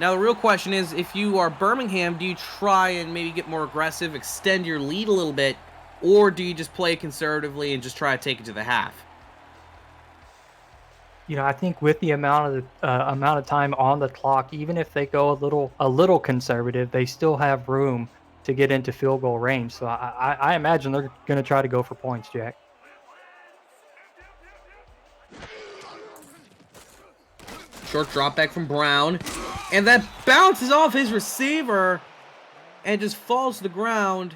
Now, the real question is, if you are Birmingham, do you try and maybe get more aggressive, extend your lead a little bit, or do you just play conservatively and just try to take it to the half? You know, I think with the amount of time on the clock, even if they go a little conservative, they still have room to get into field goal range. So I imagine they're going to try to go for points, Jack. Short drop back from Brown, and that bounces off his receiver and just falls to the ground.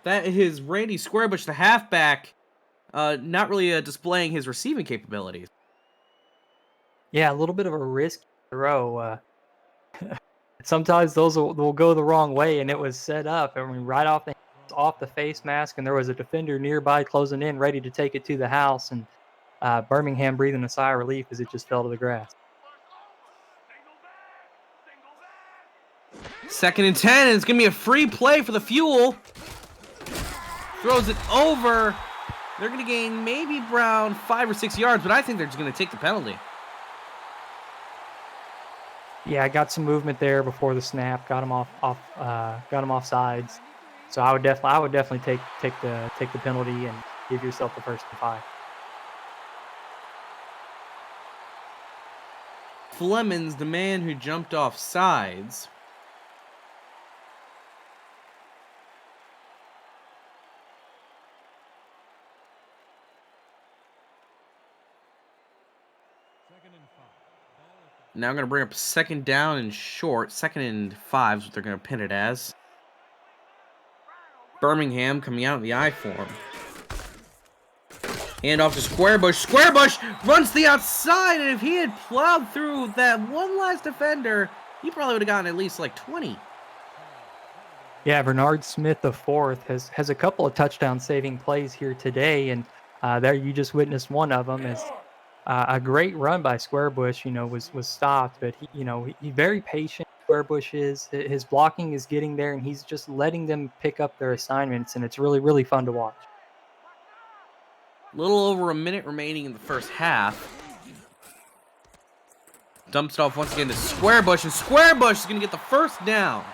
That is Randy Squarebush, the halfback, not really displaying his receiving capabilities. Yeah, a little bit of a risky throw. Sometimes those will go the wrong way, and it was set up. I mean, right off the face mask, and there was a defender nearby closing in, ready to take it to the house, and Birmingham breathing a sigh of relief as it just fell to the grass. 2nd and 10, and it's going to be a free play for the Fuel. Throws it over. They're going to gain maybe around 5 or 6 yards, but I think they're just going to take the penalty. Yeah, I got some movement there before the snap. Got him off sides. So I would definitely take the penalty and give yourself the 1st and 5. Flemons, the man who jumped off sides. Now I'm going to bring up 2nd down and short. 2nd and 5 is what they're going to pin it as. Birmingham coming out in the I form. Hand off to Squarebush. Squarebush runs to the outside, and if he had plowed through that one last defender, he probably would have gotten at least like 20. Yeah, Bernard Smith the fourth has a couple of touchdown saving plays here today, and there you just witnessed one of them as a great run by Squarebush. Was stopped, but he very patient. Squarebush is his blocking is getting there, and he's just letting them pick up their assignments, and it's really fun to watch. Little over a minute remaining in the first half. Dumps it off once again to Squarebush, and Squarebush is going to get the first down.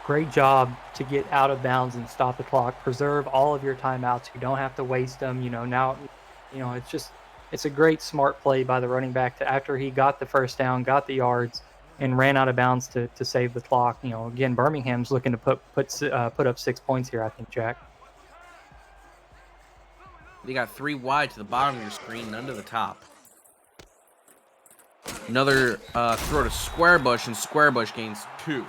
Great job to get out of bounds and stop the clock. Preserve all of your timeouts. You don't have to waste them. Now, it's a great smart play by the running back to, after he got the first down, got the yards, and ran out of bounds to save the clock. Again, Birmingham's looking to put up 6 points here, I think, Jack. They got 3 wide to the bottom of your screen, none to the top. Another throw to Squarebush, and Squarebush gains 2.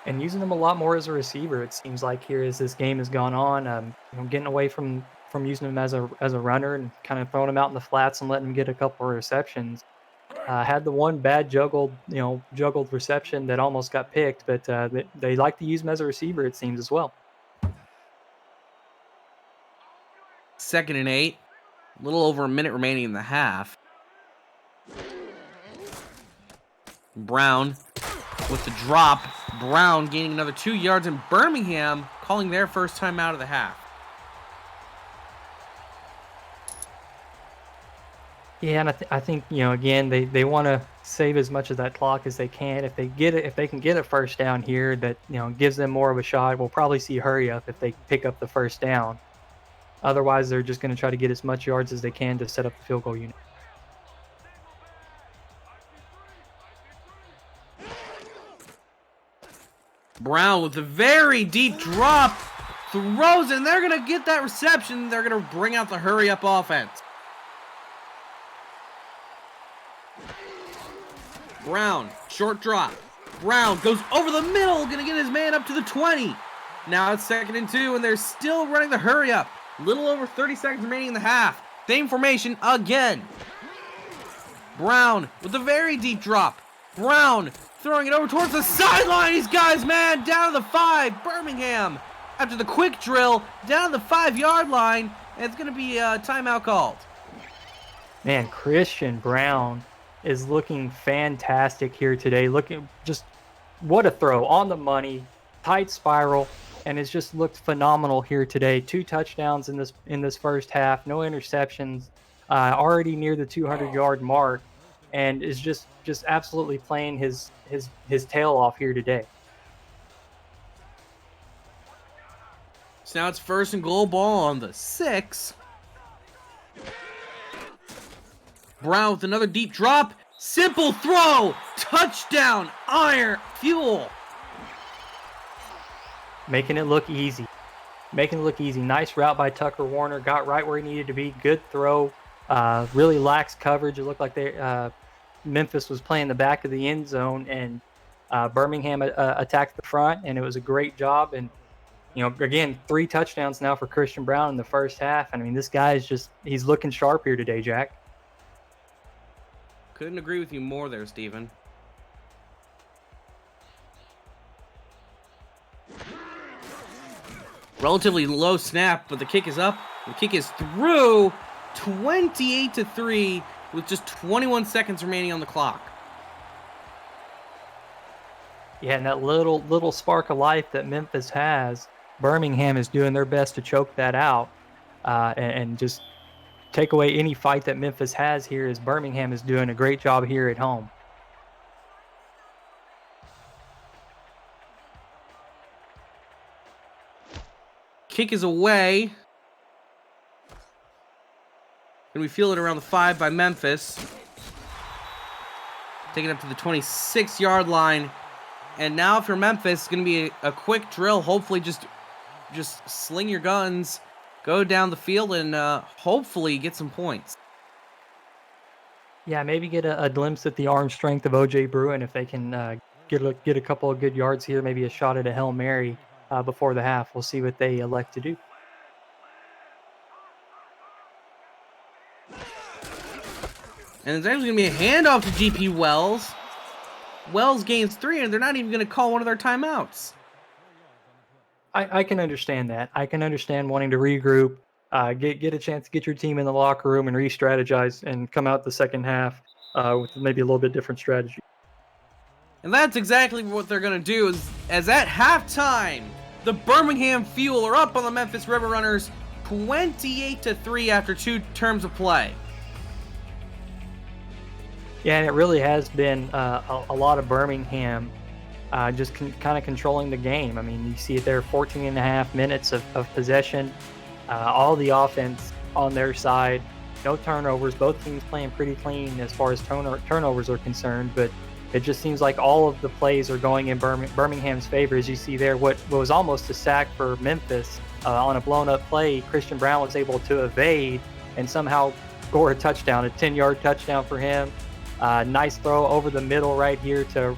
And using them a lot more as a receiver, it seems like, here as this game has gone on. Getting away from using him as a runner and kind of throwing him out in the flats and letting him get a couple of receptions. Had the one bad juggled reception that almost got picked, but they like to use him as a receiver, it seems, as well. 2nd and 8. A little over a minute remaining in the half. Brown with the drop. Brown gaining another 2 yards, and Birmingham calling their first time out of the half. Yeah, and I think again they want to save as much of that clock as they can. If they can get a first down here, that gives them more of a shot. We'll probably see hurry up if they pick up the first down. Otherwise, they're just going to try to get as much yards as they can to set up the field goal unit. Brown with a very deep drop, throws it, and they're going to get that reception. They're going to bring out the hurry-up offense. Brown, short drop. Brown goes over the middle, going to get his man up to the 20. Now it's 2nd and 2, and they're still running the hurry-up. Little over 30 seconds remaining in the half. Same formation again. Brown with a very deep drop. Brown throwing it over towards the sideline. He's got his man down to the 5. Birmingham, after the quick drill, down to the 5-yard line, and it's going to be a timeout called. Man, Christian Brown is looking fantastic here today. Looking just what a throw on the money, tight spiral, and has just looked phenomenal here today. 2 touchdowns in this first half, no interceptions, already near the 200-yard mark, and is just absolutely playing his tail off here today. So now it's 1st and goal, ball on the 6. Brown with another deep drop. Simple throw. Touchdown. Iron Fuel. Making it look easy. Nice route by Tucker Warner. Got right where he needed to be. Good throw. Really lax coverage. It looked like Memphis was playing the back of the end zone, and Birmingham attacked the front, and it was a great job. And again, 3 touchdowns now for Christian Brown in the first half. I mean, this guy is he's looking sharp here today, Jack. Couldn't agree with you more there, Steven. Relatively low snap, but the kick is up. The kick is through. 28-3 with just 21 seconds remaining on the clock. Yeah, and that little spark of life that Memphis has, Birmingham is doing their best to choke that out and just take away any fight that Memphis has here, as Birmingham is doing a great job here at home. Kick is away. And we feel it around the 5 by Memphis. Taking it up to the 26-yard line. And now for Memphis, it's going to be a quick drill. Hopefully just sling your guns, go down the field, and hopefully get some points. Yeah, maybe get a glimpse at the arm strength of OJ Bruin if they can get a couple of good yards here, maybe a shot at a Hail Mary before the half. We'll see what they elect to do. And it's actually going to be a handoff to GP Wells. Wells gains 3, and they're not even going to call one of their timeouts. I can understand that. I can understand wanting to regroup, get a chance to get your team in the locker room and re-strategize and come out the second half with maybe a little bit different strategy. And that's exactly what they're going to do, as at halftime, the Birmingham Fuel are up on the Memphis River Runners 28-3 after 2 terms of play. Yeah, and it really has been a lot of Birmingham just kind of controlling the game. I mean, you see it there, 14 and a half minutes of possession, all the offense on their side, no turnovers. Both teams playing pretty clean as far as turnovers are concerned, but it just seems like all of the plays are going in Birmingham's favor. As you see there, what was almost a sack for Memphis on a blown-up play, Christian Brown was able to evade and somehow score a touchdown, a 10-yard touchdown for him. Nice throw over the middle right here to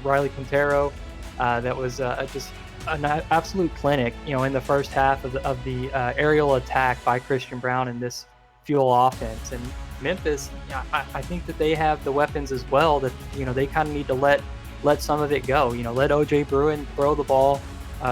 Riley Quintero. That was just an absolute clinic, in the first half of the aerial attack by Christian Brown in this Fuel offense. And Memphis, I think that they have the weapons as well that, they kind of need to let some of it go. Let OJ Bruin throw the ball.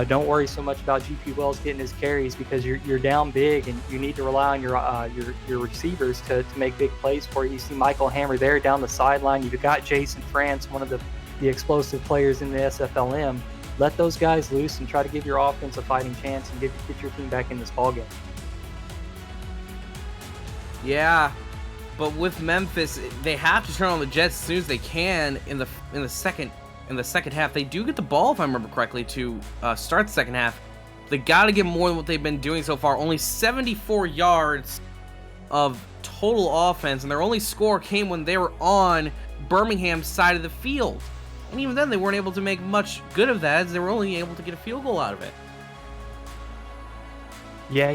Don't worry so much about GP Wells getting his carries because you're down big and you need to rely on your receivers to make big plays for you. You see Michael Hammer there down the sideline. You've got Jason France, one of the explosive players in the SFLm. Let those guys loose and try to give your offense a fighting chance and get your team back in this ballgame. Yeah, but with Memphis, they have to turn on the Jets as soon as they can in the second half. They do get the ball, if I remember correctly, to start the second half. They got to get more than what they've been doing so far. Only 74 yards of total offense, and their only score came when they were on Birmingham's side of the field. And even then, they weren't able to make much good of that, as they were only able to get a field goal out of it. Yeah,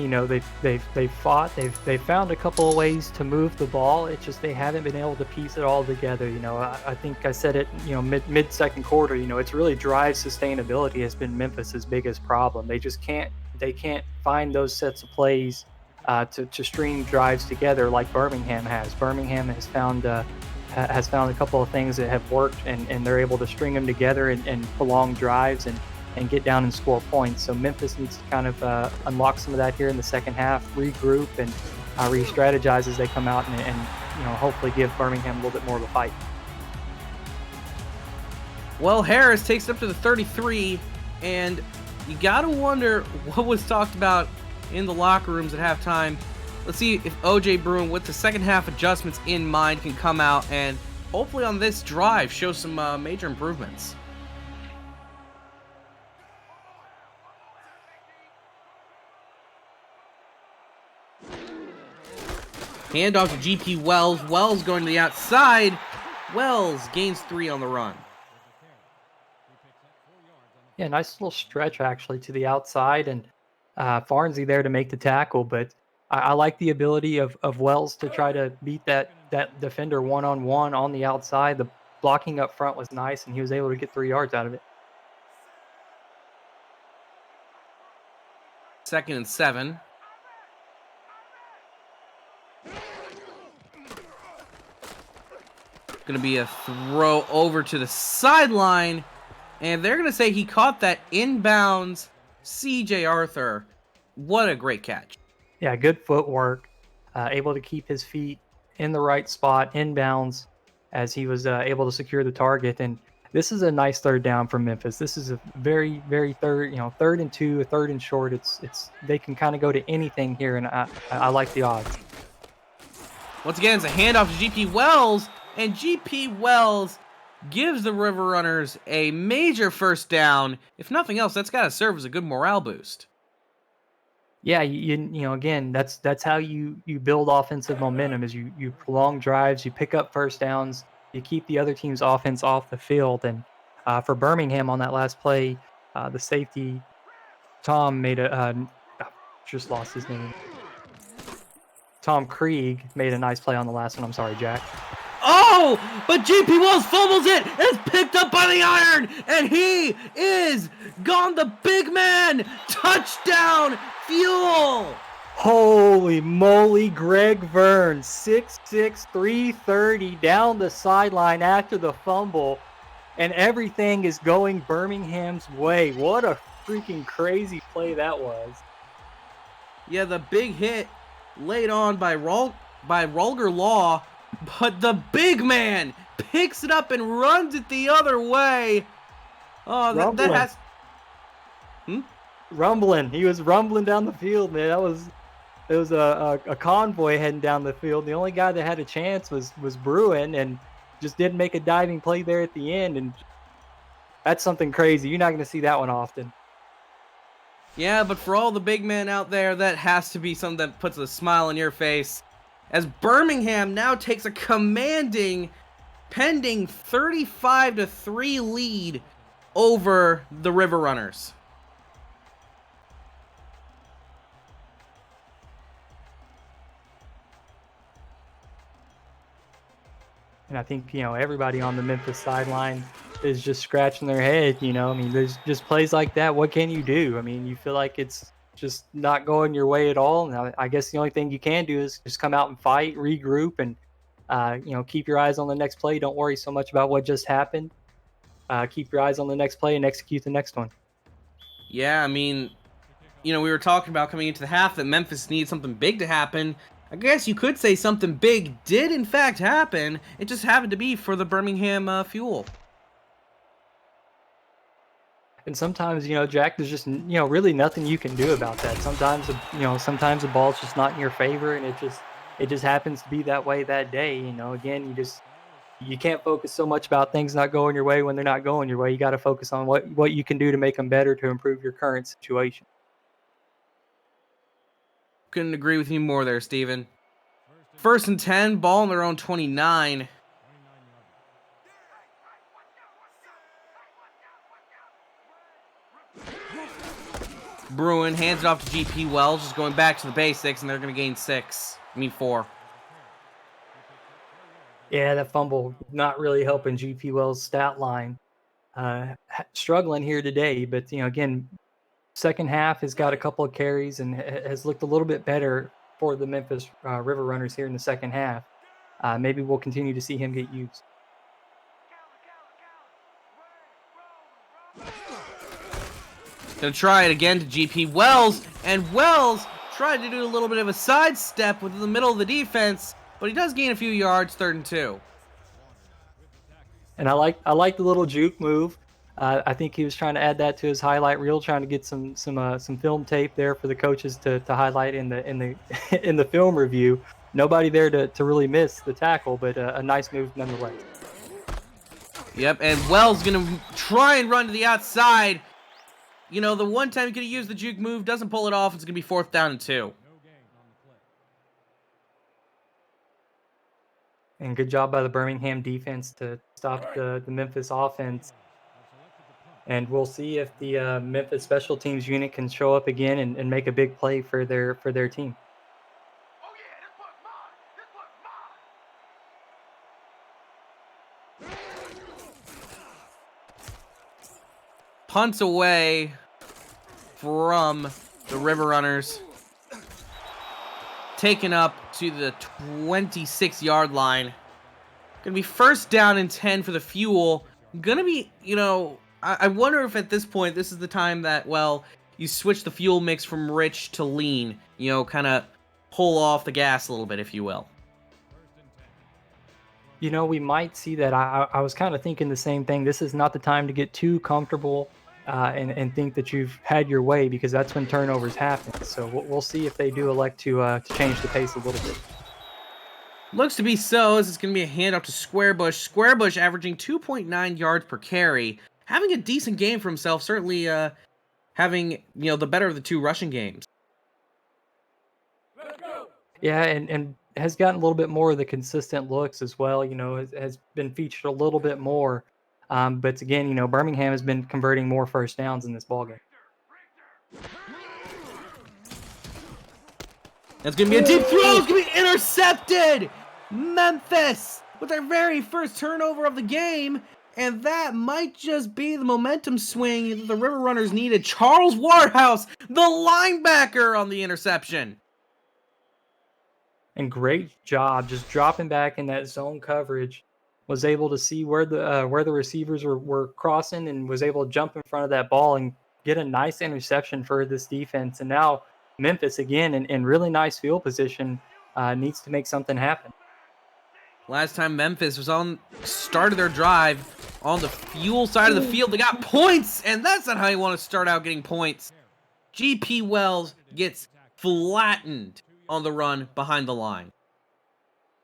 they've fought. They've found a couple of ways to move the ball. It's just they haven't been able to piece it all together. I think I said it. Mid second quarter. It's really drive sustainability has been Memphis's biggest problem. They just can't. They can't find those sets of plays to string drives together like Birmingham has. Birmingham has found a couple of things that have worked, and they're able to string them together and prolong drives and get down and score points. So Memphis needs to kind of unlock some of that here in the second half, regroup and re-strategize as they come out and hopefully give Birmingham a little bit more of a fight. Well, Harris takes it up to the 33, and you got to wonder what was talked about in the locker rooms at halftime. Let's see if OJ Bruin, with the second half adjustments in mind, can come out and hopefully on this drive show some major improvements. Handoff to GP Wells. Wells going to the outside. Wells gains 3 on the run. Yeah, nice little stretch actually to the outside, and Farnsey there to make the tackle. But I like the ability of Wells to try to beat that defender one-on-one on the outside. The blocking up front was nice, and he was able to get 3 yards out of it. 2nd and 7. Going to be a throw over to the sideline, and they're going to say he caught that inbounds. CJ Arthur, what a great catch. Yeah, good footwork, able to keep his feet in the right spot, inbounds, as he was able to secure the target. And this is a nice third down for Memphis. This is a very, very third and 2, a third and short. It's they can kind of go to anything here, and I like the odds. Once again, it's a handoff to GP Wells, and GP Wells gives the River Runners a major first down. If nothing else, that's got to serve as a good morale boost. Yeah, again, that's how you build offensive momentum, is you prolong drives, you pick up first downs, you keep the other team's offense off the field. And for Birmingham on that last play, the safety, Tom made just lost his name. Tom Krieg made a nice play on the last one. I'm sorry, Jack. no! But GP Wells fumbles it, and it's picked up by the iron, and he is gone. The big man, touchdown, Fuel. Holy moly, Greg Verne, 6'6", 330 down the sideline after the fumble, and everything is going Birmingham's way. What a freaking crazy play that was. Yeah, the big hit laid on by Rolger Law, but the big man picks it up and runs it the other way. Oh, that has... Rumbling. He was rumbling down the field, man. It was a convoy heading down the field. The only guy that had a chance was Bruin, and just didn't make a diving play there at the end. And that's something crazy. You're not going to see that one often. Yeah, but for all the big men out there, that has to be something that puts a smile on your face, as Birmingham now takes a commanding, pending 35-3 lead over the River Runners. And I think, everybody on the Memphis sideline is just scratching their head, I mean, there's just plays like that. What can you do? I mean, you feel like it's just not going your way at all. Now, I guess the only thing you can do is just come out and fight, regroup, and, keep your eyes on the next play. Don't worry so much about what just happened. Keep your eyes on the next play and execute the next one. Yeah, I mean, we were talking about coming into the half that Memphis needs something big to happen. I guess you could say something big did in fact happen. It just happened to be for the Birmingham Fuel. And sometimes, Jack, there's just, really nothing you can do about that. Sometimes, sometimes the ball's just not in your favor, and it just happens to be that way that day. Again, you can't focus so much about things not going your way when they're not going your way. You got to focus on what you can do to make them better, to improve your current situation. Couldn't agree with you more there, Steven. 1st and 10, ball on their own 29. Bruin hands it off to GP Wells, just going back to the basics, and they're going to gain 4. Yeah, that fumble not really helping GP Wells' stat line. Struggling here today, but, again, second half has got a couple of carries and has looked a little bit better for the Memphis River Runners here in the second half. Maybe we'll continue to see him get used. Gonna try it again to GP Wells, and Wells tried to do a little bit of a sidestep within the middle of the defense, but he does gain a few yards, 3rd and 2. And I like the little juke move. I think he was trying to add that to his highlight reel, trying to get some film tape there for the coaches to highlight in the film review. Nobody there to really miss the tackle, but a nice move nonetheless. Yep, and Wells gonna try and run to the outside. The one time he could have used the juke move, doesn't pull it off. It's gonna be 4th down and 2. And good job by the Birmingham defense to stop the Memphis offense. And we'll see if the Memphis special teams unit can show up again and make a big play for their team. Punts away from the River Runners. Taken up to the 26-yard line. Gonna be 1st down and 10 for the Fuel. Gonna be, I wonder if at this point, this is the time that, you switch the fuel mix from rich to lean. Kind of pull off the gas a little bit, if you will. We might see that. I was kind of thinking the same thing. This is not the time to get too comfortable and think that you've had your way, because that's when turnovers happen. So we'll see if they do elect to change the pace a little bit. Looks to be so, as it's going to be a handoff to Squarebush. Squarebush averaging 2.9 yards per carry. Having a decent game for himself, certainly having, the better of the two rushing games. Yeah, and has gotten a little bit more of the consistent looks as well, has been featured a little bit more. But again, Birmingham has been converting more first downs in this ballgame. That's going to be a deep throw. It's going to be intercepted. Memphis with their very first turnover of the game. And that might just be the momentum swing that the River Runners needed. Charles Wardhouse, the linebacker, on the interception. And great job just dropping back in that zone coverage. Was able to see where the receivers were crossing and was able to jump in front of that ball and get a nice interception for this defense. And now Memphis, again, in really nice field position, needs to make something happen. Last time Memphis was started their drive on the fuel side of the field, they got points, and that's not how you want to start out getting points. GP Wells gets flattened on the run behind the line.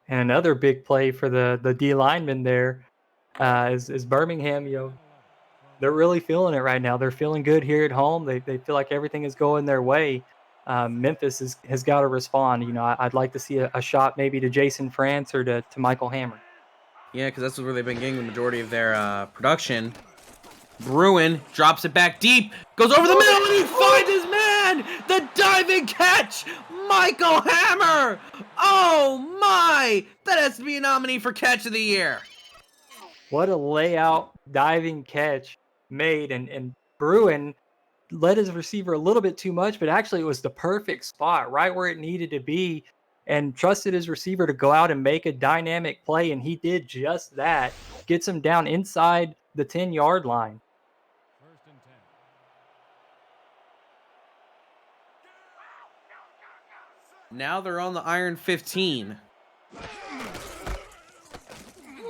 And another big play for the D lineman there is Birmingham. They're really feeling it right now. They're feeling good here at home. They feel like everything is going their way. Memphis has got to respond. I'd like to see a shot maybe to Jason France or to Michael Hammer. Yeah, because that's where they've been getting the majority of their production. Bruin drops it back deep, goes over the middle, and he finds his man! The diving catch! Michael Hammer! Oh my! That has to be a nominee for Catch of the Year. What a layout diving catch made, and Bruin led his receiver a little bit too much, but actually it was the perfect spot, right where it needed to be, and trusted his receiver to go out and make a dynamic play, and he did just that. Gets him down inside the 10-yard line. Now they're on the iron 15.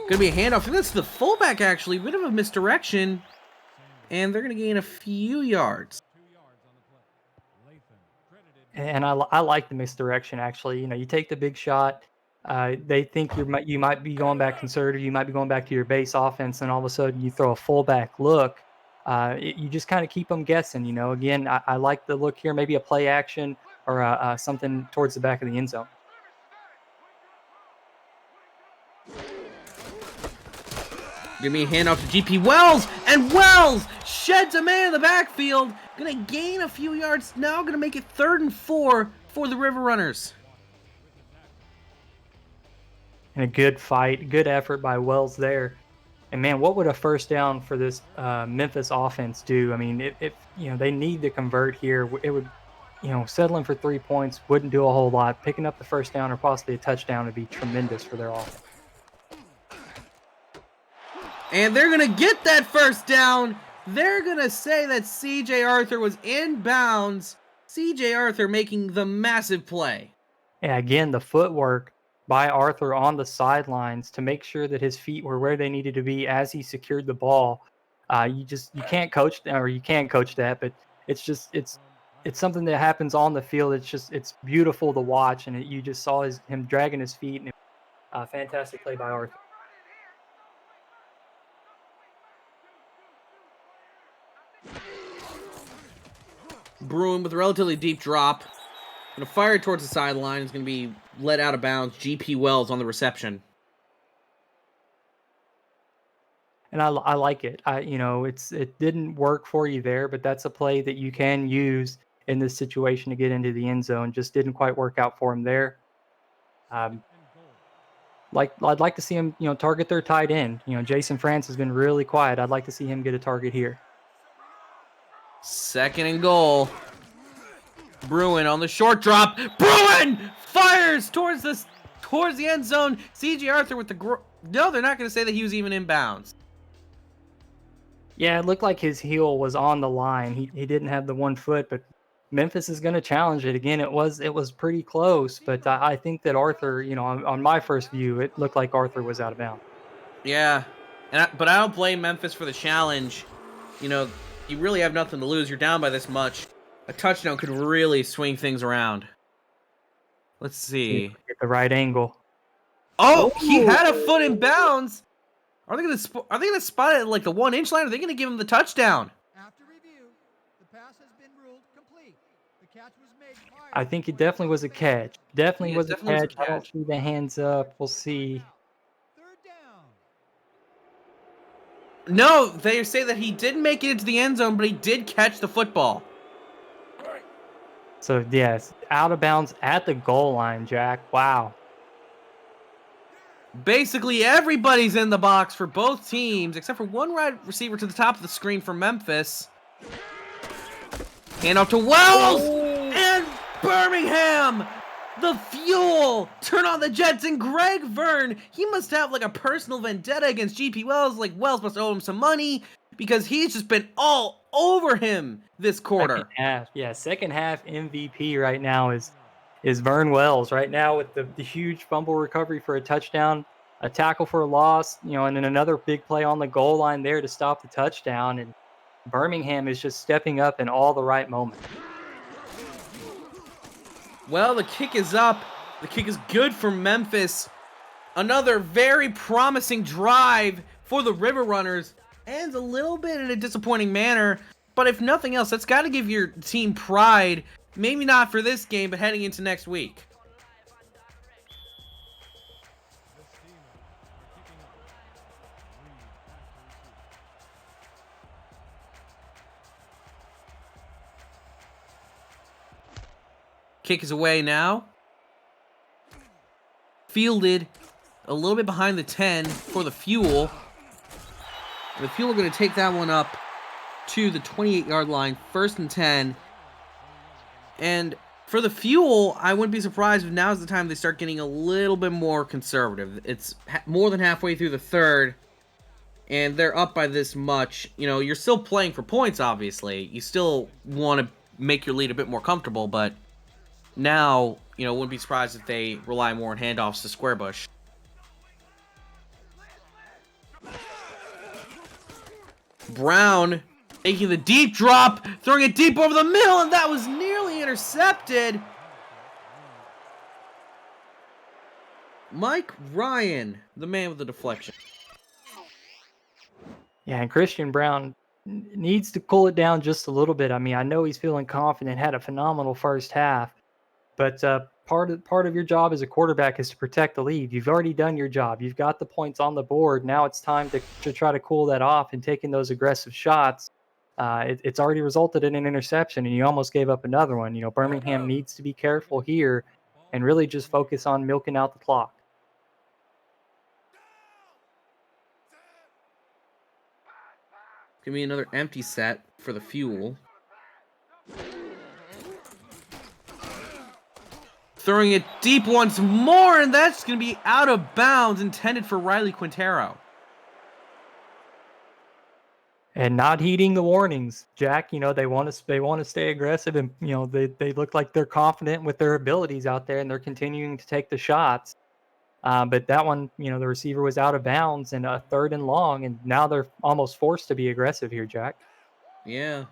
Gonna be a handoff. I think that's the fullback, actually. Bit of a misdirection. And they're gonna gain a few yards. And I like the misdirection, actually. You take the big shot. They think you might be going back conservative. You might be going back to your base offense, and all of a sudden you throw a fullback look. You just kind of keep them guessing. Again, I like the look here. Maybe a play action or something towards the back of the end zone. Give me a handoff to GP Wells, and Wells sheds a man in the backfield. Gonna gain a few yards. Now gonna make it 3rd and 4 for the River Runners. And a good fight, good effort by Wells there. And man, what would a first down for this Memphis offense do? I mean, if they need to convert here, it would, settling for 3 points wouldn't do a whole lot. Picking up the first down or possibly a touchdown would be tremendous for their offense. And they're going to get that first down. They're going to say that C.J. Arthur was in bounds. C.J. Arthur making the massive play. Yeah, again, the footwork by Arthur on the sidelines to make sure that his feet were where they needed to be as he secured the ball. You can't coach that, or you can coach that, but it's something that happens on the field. It's beautiful to watch, and you just saw him dragging his feet, and a fantastic play by Arthur. Bruin with a relatively deep drop. Going to fire it towards the sideline. It's going to be let out of bounds. GP Wells on the reception. And I like it. It didn't work for you there, but that's a play that you can use in this situation to get into the end zone. Just didn't quite work out for him there. I'd like to see him, target their tight end. Jason France has been really quiet. I'd like to see him get a target here. 2nd and goal. Bruin on the short drop. Bruin fires towards the end zone. C.J. Arthur with the no, they're not going to say that he was even in bounds. Yeah, it looked like his heel was on the line. He didn't have the 1 foot, but Memphis is going to challenge it again. It was pretty close, but I think that Arthur, on my first view, it looked like Arthur was out of bounds. Yeah, but I don't blame Memphis for the challenge. You really have nothing to lose. You're down by this much. A touchdown could really swing things around. Let's see. Get the right angle. Oh, he had a foot in bounds. Are they gonna spot it at like the 1-inch line? Or are they gonna give him the touchdown? After review, the pass has been ruled complete. The catch was made prior. I think it definitely was a catch. Definitely was a catch. I don't catch. see the hands up. We'll see. 3rd down. No, they say that he didn't make it into the end zone, but he did catch the football. So, yes, out of bounds at the goal line, Jack. Wow. Basically, everybody's in the box for both teams, except for one wide receiver to the top of the screen for Memphis. Hand off to Wells! And Birmingham! The fuel! Turn on the Jets, and Greg Vern, he must have like a personal vendetta against GP Wells. Like, Wells must owe him some money because he's just been all over him this quarter. Second half, yeah, second half MVP right now is Vern Wells right now with the huge fumble recovery for a touchdown, a tackle for a loss, you know, and then another big play on the goal line there to stop the touchdown. And Birmingham is just stepping up in all the right moments. Well, the kick is up. The kick is good for Memphis. Another very promising drive for the River Runners. Ends a little bit in a disappointing manner. But if nothing else, that's got to give your team pride. Maybe not for this game, but heading into next week. Kick is away now. Fielded a little bit behind the 10 for the Fuel. The Fuel are going to take that one up to the 28-yard line, 1st and 10. And for the Fuel, I wouldn't be surprised if now's the time they start getting a little bit more conservative. It's more than halfway through the third, and they're up by this much. You know, you're still playing for points, obviously. You still want to make your lead a bit more comfortable, but now, you know, wouldn't be surprised if they rely more on handoffs to Squarebush. Brown taking the deep drop, throwing it deep over the middle, and that was nearly intercepted. Mike Ryan, the man with the deflection. Yeah, and Christian Brown needs to cool it down just a little bit. I mean, I know he's feeling confident, had a phenomenal first half, but part of your job as a quarterback is to protect the lead. You've already done your job. You've got the points on the board. Now it's time to try to cool that off, and taking those aggressive shots. It's already resulted in an interception, and you almost gave up another one. You know, Birmingham needs to be careful here and really just focus on milking out the clock. Give me another empty set for the Fuel. Throwing it deep once more, and that's going to be out of bounds, intended for Riley Quintero. And not heeding the warnings, Jack. You know, they want to stay aggressive, and you know they look like they're confident with their abilities out there, and they're continuing to take the shots. But that one, you know, the receiver was out of bounds, and a 3rd and long, and now they're almost forced to be aggressive here, Jack. Yeah.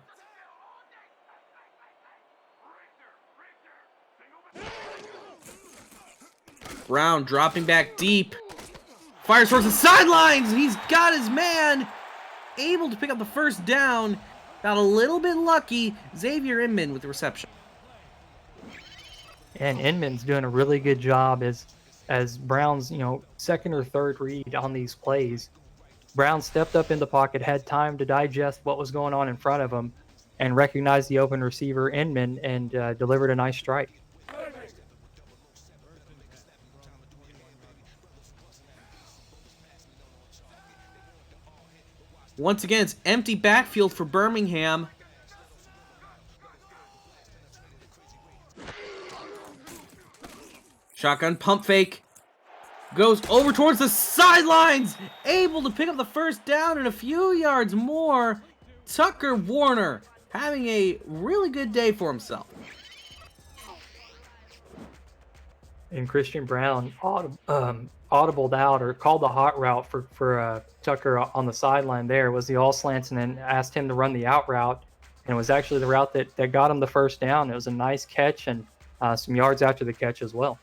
Brown dropping back deep. Fires towards the sidelines. He's got his man. Able to pick up the first down. Got a little bit lucky. Xavier Inman with the reception. And Inman's doing a really good job as Brown's, you know, 2nd or 3rd read on these plays. Brown stepped up in the pocket, had time to digest what was going on in front of him, and recognized the open receiver Inman, and delivered a nice strike. Once again, it's empty backfield for Birmingham. Shotgun pump fake. Goes over towards the sidelines. Able to pick up the first down and a few yards more. Tucker Warner having a really good day for himself. And Christian Brown audibled out, or called the hot route for Tucker on the sideline there. Was the all slants, and then asked him to run the out route, and it was actually the route that got him the first down. It was a nice catch, and some yards after the catch as well.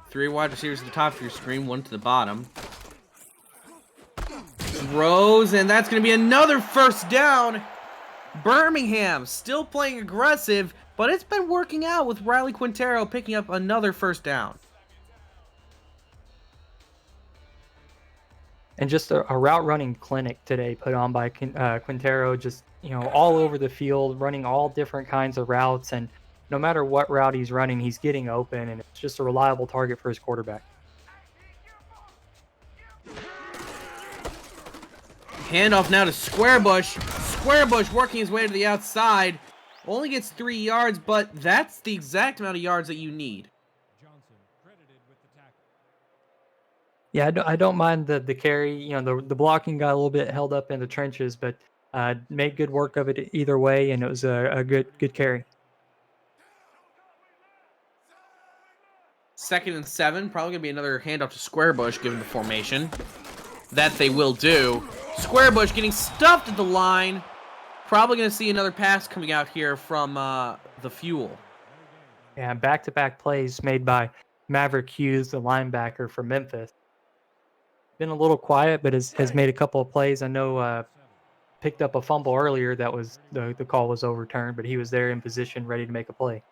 Three wide receivers at the top of your screen, one to the bottom. Throws, and that's going to be another first down. Birmingham still playing aggressive, but it's been working out with Riley Quintero picking up another first down. and just a route running clinic today put on by Quintero, just all over the field, running all different kinds of routes, and no matter what route he's running, he's getting open, and it's just a reliable target for his quarterback. Handoff now to Squarebush. Squarebush working his way to the outside. Only gets 3 yards, but that's the exact amount of yards that you need. Yeah, I don't mind the carry. The blocking got a little bit held up in the trenches, but made good work of it either way, and it was a good carry. 2nd and 7, probably going to be another handoff to Squarebush given the formation. That they will do. Squarebush getting stuffed at the line. Probably going to see another pass coming out here from the Fuel. Yeah, back-to-back plays made by Maverick Hughes, the linebacker for Memphis. Been a little quiet, but has made a couple of plays. I know picked up a fumble earlier that was the call was overturned, but he was there in position ready to make a play.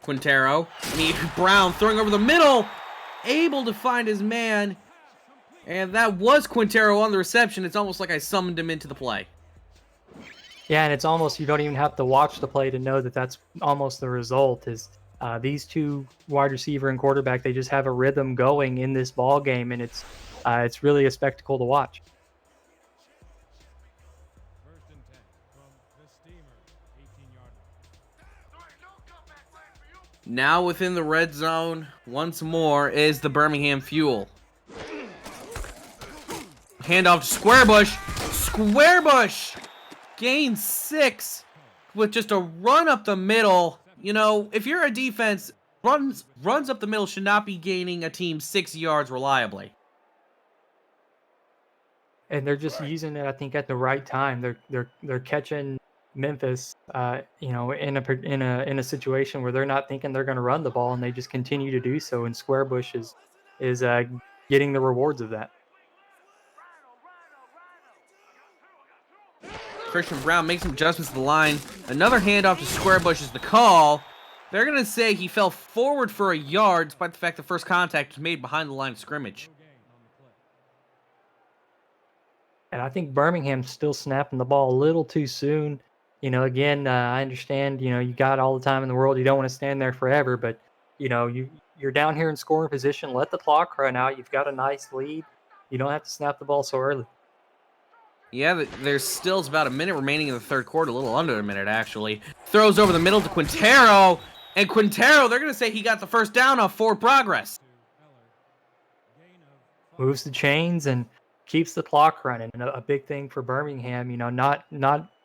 Quintero, Brown throwing over the middle, able to find his man, and that was Quintero on the reception. It's almost like I summoned him into the play. Yeah, and it's almost, you don't even have to watch the play to know that that's almost the result. Is these two wide receiver and quarterback, they just have a rhythm going in this ball game, and it's really a spectacle to watch. Now within the red zone, once more, is the Birmingham Fuel. Handoff to Squarebush. Squarebush gains 6 with just a run up the middle. If you're a defense, runs up the middle should not be gaining a team 6 yards reliably. And they're just using it, I think, at the right time. They're catching Memphis, in a situation where they're not thinking they're going to run the ball, and they just continue to do so. And Squarebush is getting the rewards of that. Christian Brown makes some adjustments to the line. Another handoff to Squarebush is the call. They're going to say he fell forward for a yard, despite the fact the first contact was made behind the line of scrimmage. And I think Birmingham's still snapping the ball a little too soon. Again, I understand, you got all the time in the world. You don't want to stand there forever, but, you're down here in scoring position. Let the clock run out. You've got a nice lead. You don't have to snap the ball so early. Yeah, there's still about a minute remaining in the third quarter, a little under a minute, actually. Throws over the middle to Quintero, and Quintero, they're going to say he got the first down off forward progress. Moves the chains and keeps the clock running. And a big thing for Birmingham, not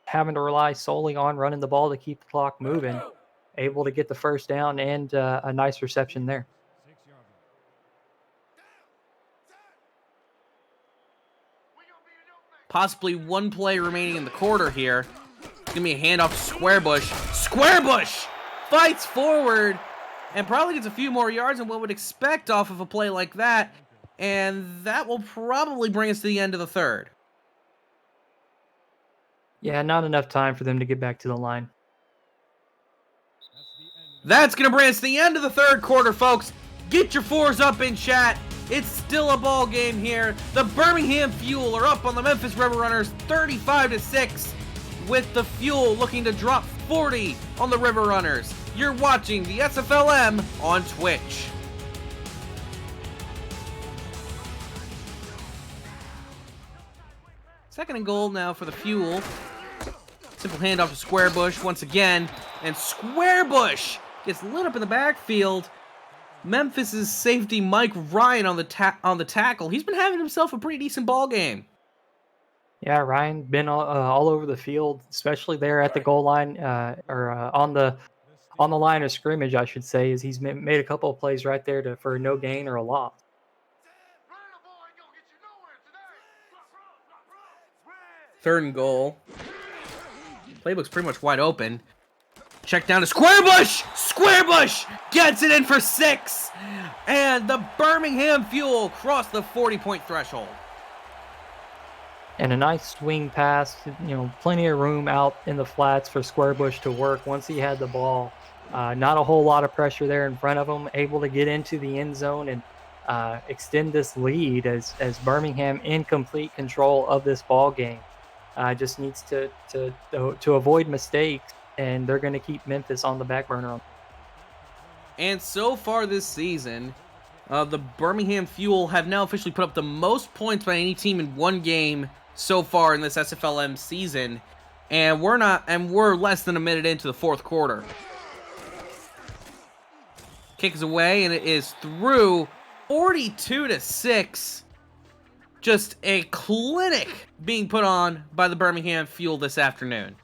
having to rely solely on running the ball to keep the clock moving, able to get the first down and a nice reception there. Possibly one play remaining in the quarter here. It's going to be a handoff to Squarebush. Squarebush fights forward and probably gets a few more yards than one would expect off of a play like that. And that will probably bring us to the end of the third. Yeah, not enough time for them to get back to the line. That's going to bring us to the end of the third quarter, folks. Get your 4s up in chat. It's still a ball game here. The Birmingham Fuel are up on the Memphis River Runners 35-6, with the Fuel looking to drop 40 on the River Runners. You're watching the SFLm on Twitch. Second and goal now for the Fuel. Simple handoff to Squarebush once again, and Squarebush gets lit up in the backfield. Memphis's safety Mike Ryan on the tackle. He's been having himself a pretty decent ball game. Yeah, Ryan been all over the field, especially there at the goal line, on the line of scrimmage, I should say. Is he's made a couple of plays right there for no gain or a loss. Third and goal. Playbook's pretty much wide open. Check down to Squarebush! Squarebush gets it in for 6! And the Birmingham Fuel crossed the 40-point threshold. And a nice swing pass, plenty of room out in the flats for Squarebush to work once he had the ball. Not a whole lot of pressure there in front of them, able to get into the end zone and extend this lead as Birmingham in complete control of this ball game. Just needs to avoid mistakes, and they're going to keep Memphis on the back burner. And so far this season, the Birmingham Fuel have now officially put up the most points by any team in one game so far in this SFLm season, and we're less than a minute into the fourth quarter. Kick is away, and it is through, 42-6. Just a clinic being put on by the Birmingham Fuel this afternoon.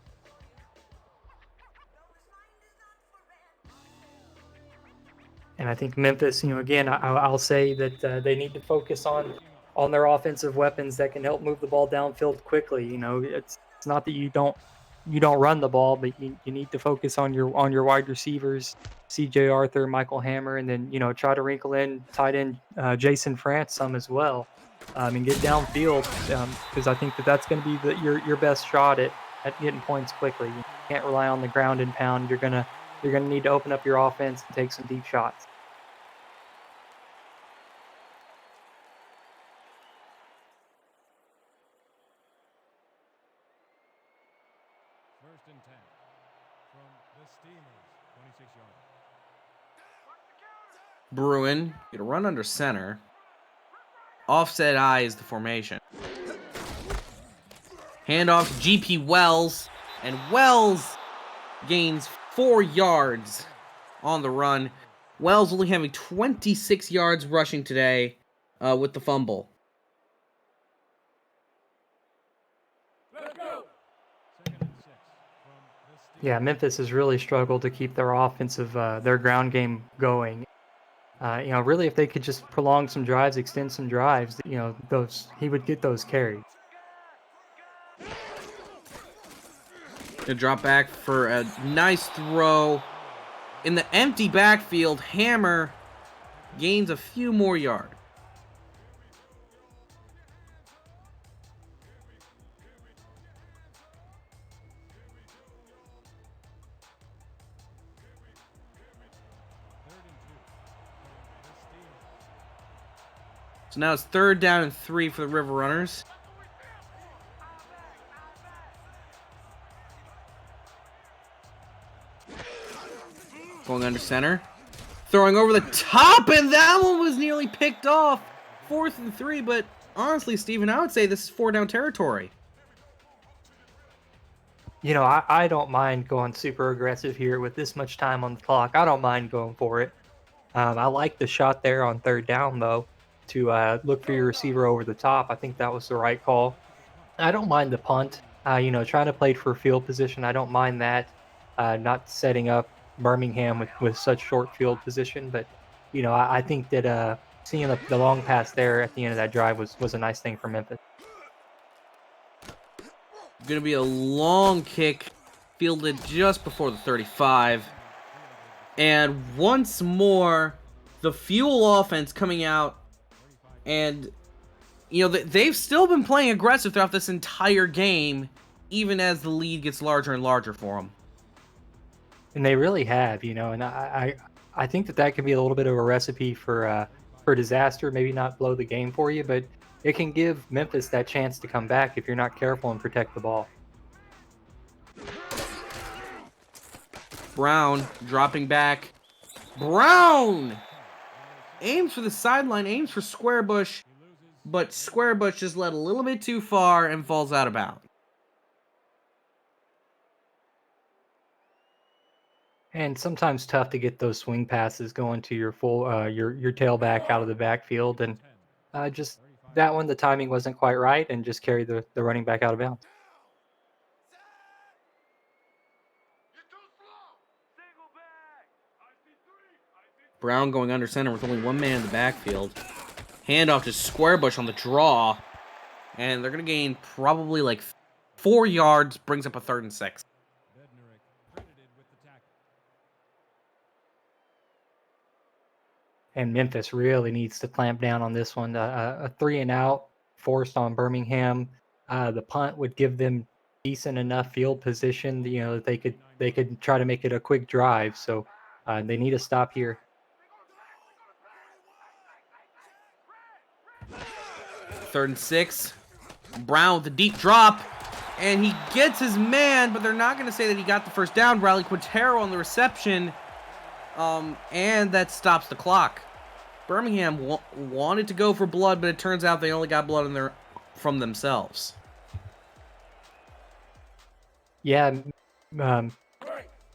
And I think Memphis, again, I'll say that they need to focus on their offensive weapons that can help move the ball downfield quickly. It's not that you don't run the ball, but you need to focus on your wide receivers, C.J. Arthur, Michael Hammer, and then try to wrinkle in tight end Jason France some as well, and get downfield, because I think that's going to be your best shot at getting points quickly. You can't rely on the ground and pound. You're gonna need to open up your offense and take some deep shots. First and 10 from the Steelers, 26-yard. Bruin, get a run under center. Offset I is the formation. Handoff to G.P. Wells, and Wells gains 4 yards on the run. Wells only having 26 yards rushing today with the fumble. Yeah, Memphis has really struggled to keep their offensive, their ground game going. Really, if they could just prolong some drives, extend some drives, he would get those carries. A drop back for a nice throw. In the empty backfield, Hammer gains a few more yards. So now it's 3rd down and 3 for the River Runners. Going under center. Throwing over the top, and that one was nearly picked off. 4th and 3, but honestly, Steven, I would say this is 4 down territory. I don't mind going super aggressive here with this much time on the clock. I don't mind going for it. I like the shot there on 3rd down, though, to look for your receiver over the top. I think that was the right call. I don't mind the punt. Trying to play for field position. I don't mind that. Not setting up Birmingham with such short field position, but I think that seeing the long pass there at the end of that drive was a nice thing for Memphis. Going to be a long kick fielded just before the 35. And once more, the Fuel offense coming out. And, they've still been playing aggressive throughout this entire game, even as the lead gets larger and larger for them. And they really have, and I think that could be a little bit of a recipe for disaster. Maybe not blow the game for you, but it can give Memphis that chance to come back if you're not careful and protect the ball. Brown dropping back. Brown aims for the sideline, aims for Squarebush, but Squarebush just led a little bit too far and falls out of bounds. And sometimes tough to get those swing passes going to your full your tailback out of the backfield, and just that one the timing wasn't quite right, and just carry the running back out of bounds. Brown going under center with only 1 man in the backfield. Handoff to Squarebush on the draw, and they're gonna gain probably like 4 yards, brings up a 3rd and 6. And Memphis really needs to clamp down on this one. A 3 and out forced on Birmingham. The punt would give them decent enough field position, that they could try to make it a quick drive. So They need a stop here. Third and 6. Brown with a deep drop, and he gets his man, but they're not going to say that he got the first down. Riley Quintero on the reception, and that stops the clock. Birmingham wanted to go for blood, but it turns out they only got blood from themselves. Yeah,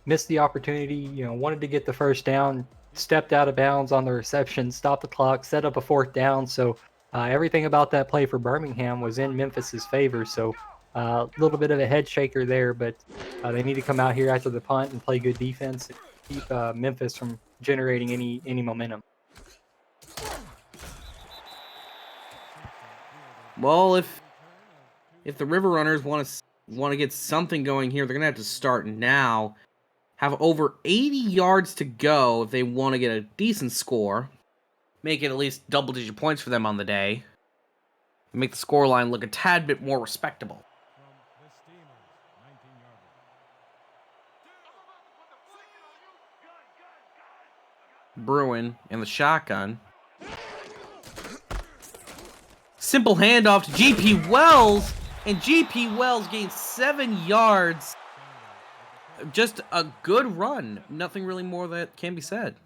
missed the opportunity. Wanted to get the first down, stepped out of bounds on the reception, stopped the clock, set up a 4th down. So everything about that play for Birmingham was in Memphis's favor. So a little bit of a head shaker there, but they need to come out here after the punt and play good defense and keep Memphis from generating any momentum. Well, if the River Runners want to get something going here, they're gonna have to start now. Have over 80 yards to go if they want to get a decent score. Make it at least double-digit points for them on the day. And make the scoreline look a tad bit more respectable. Bruin and the shotgun. Simple handoff to GP Wells, and GP Wells gains 7 yards. Just a good run. Nothing really more that can be said.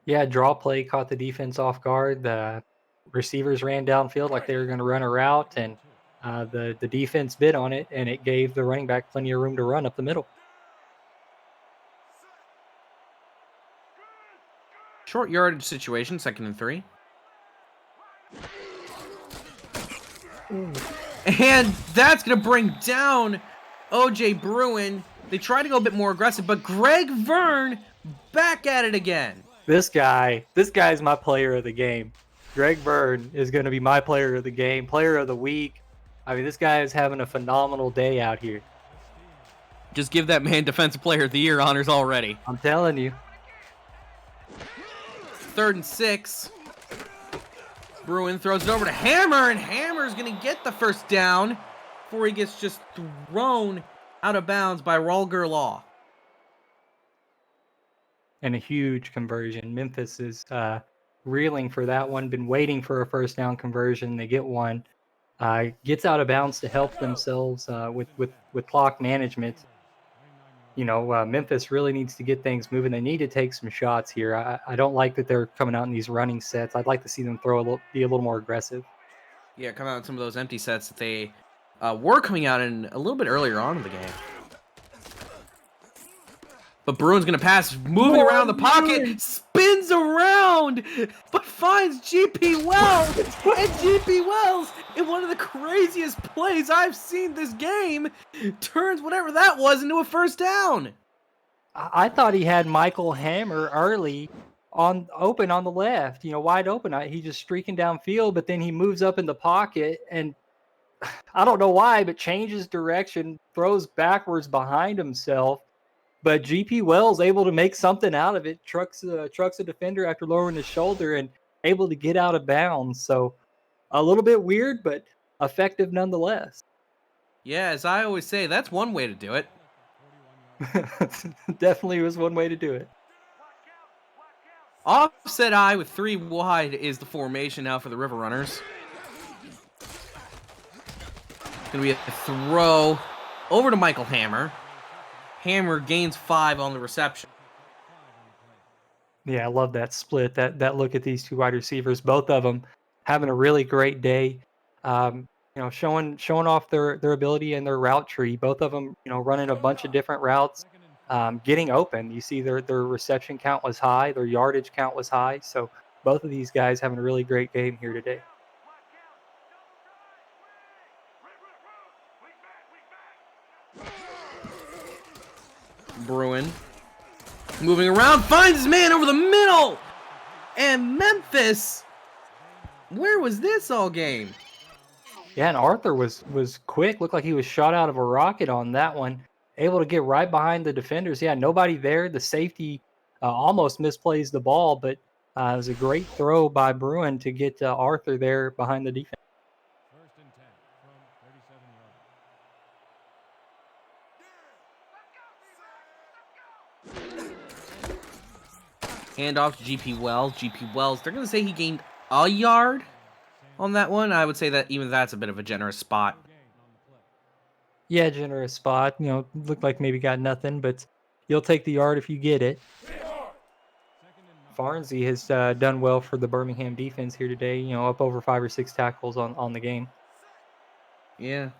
Yeah, draw play caught the defense off guard. The receivers ran downfield like they were going to run a route, and the defense bid on it, and it gave the running back plenty of room to run up the middle. Short yardage situation, 2nd and 3. And that's going to bring down O.J. Bruin. They try to go a bit more aggressive, but Greg Vern back at it again. This guy's my player of the game. Greg Vern is going to be my player of the game, player of the week. I mean, this guy is having a phenomenal day out here. Just give that man Defensive Player of the Year honors already. I'm telling you. 3rd and 6. Bruin throws it over to Hammer, and Hammer's going to get the first down before he gets just thrown out of bounds by Rolger Law. And a huge conversion. Memphis is reeling for that one. Been waiting for a first down conversion. They get one. Gets out of bounds to help themselves with clock management. Memphis really needs to get things moving. They need to take some shots here. I don't like that they're coming out in these running sets. I'd like to see them be a little more aggressive. Yeah, come out in some of those empty sets that they were coming out in a little bit earlier on in the game. But Bruin's going to pass, moving around the pocket, spins around, but finds GP Wells. And GP Wells, in one of the craziest plays I've seen this game, turns whatever that was into a first down. I thought he had Michael Hammer early open on the left, wide open. He's just streaking downfield, but then he moves up in the pocket, and I don't know why, but changes direction, throws backwards behind himself. But GP Wells able to make something out of it, trucks a defender after lowering his shoulder and able to get out of bounds. So a little bit weird, but effective nonetheless. Yeah, as I always say, that's one way to do it. Definitely was one way to do it. Offset I with 3 wide is the formation now for the River Runners. It's going to be a throw over to Michael Hammer. Hammer gains 5 on the reception. Yeah, I love that split. That look at these 2 wide receivers, both of them having a really great day. Showing off their ability and their route tree. Both of them, running a bunch of different routes, getting open. You see their reception count was high, their yardage count was high. So both of these guys having a really great game here today. Bruin moving around, finds his man over the middle, and Memphis, where was this all game? Yeah, and Arthur was quick, looked like he was shot out of a rocket on that one, able to get right behind the defenders. Yeah, nobody there. The safety almost misplays the ball, but it was a great throw by Bruin to get Arthur there behind the defense. First and 10 from 37 yards. Hand off to GP Wells. GP Wells, they're going to say he gained a yard on that one. I would say that even that's a bit of a generous spot. Yeah, generous spot. Looked like maybe got nothing, but you'll take the yard if you get it. Farnsey has done well for the Birmingham defense here today. Up over 5 or 6 tackles on the game. Yeah.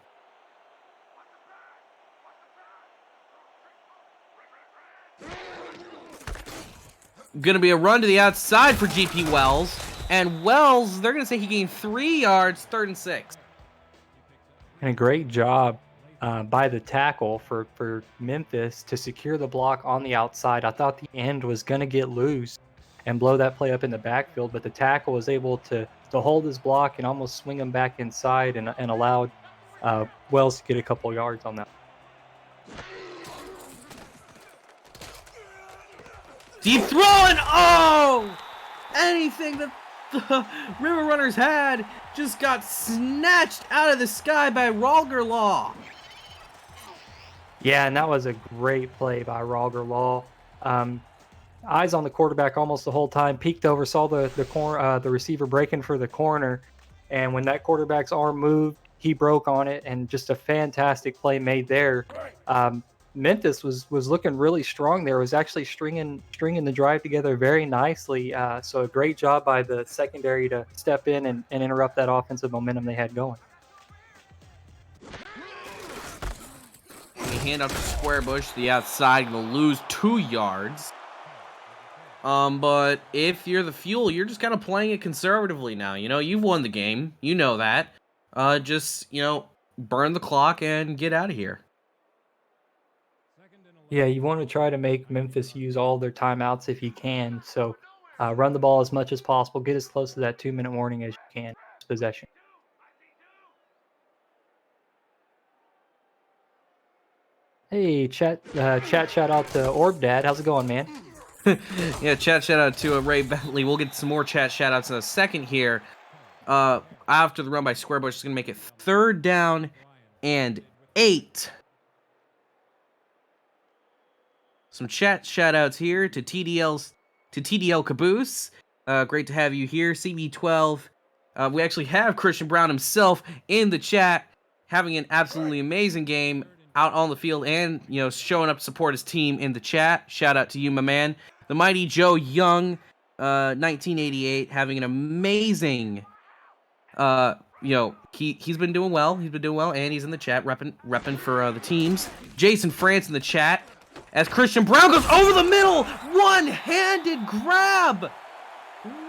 Going to be a run to the outside for GP Wells. And Wells, they're going to say he gained 3 yards, 3rd and 6. And a great job by the tackle for Memphis to secure the block on the outside. I thought the end was going to get loose and blow that play up in the backfield, but the tackle was able to hold his block and almost swing him back inside and allowed Wells to get a couple yards on that. Deep throw and oh! Anything that the River Runners had just got snatched out of the sky by Rolger Law. Yeah, and that was a great play by Rolger Law. Eyes on the quarterback almost the whole time. Peeked over, saw the receiver breaking for the corner, and when that quarterback's arm moved, he broke on it, and just a fantastic play made there. Memphis was looking really strong there. Was actually stringing the drive together very nicely. So a great job by the secondary to step in and interrupt that offensive momentum they had going. Hand off to Squarebush to the outside, gonna lose 2 yards. But if you're the Fuel, you're just kind of playing it conservatively now. You've won the game. You know that. Just burn the clock and get out of here. Yeah, you want to try to make Memphis use all their timeouts if you can. So run the ball as much as possible. Get as close to that 2-minute warning as you can. Possession. Hey, chat shout out to Orb Dad. How's it going, man? Yeah, chat shout out to Ray Bentley. We'll get some more chat shout outs in a second here. After the run by Squarebush, it's going to make it 3rd down and 8. Some chat shout outs here to TDL Caboose. Great to have you here. CB12. We actually have Christian Brown himself in the chat, having an absolutely amazing game out on the field and, showing up to support his team in the chat. Shout out to you, my man. The mighty Joe Young, 1988, having an amazing, he's been doing well. And he's in the chat, repping for the teams. Jason France in the chat, as Christian Brown goes over the middle, one-handed grab.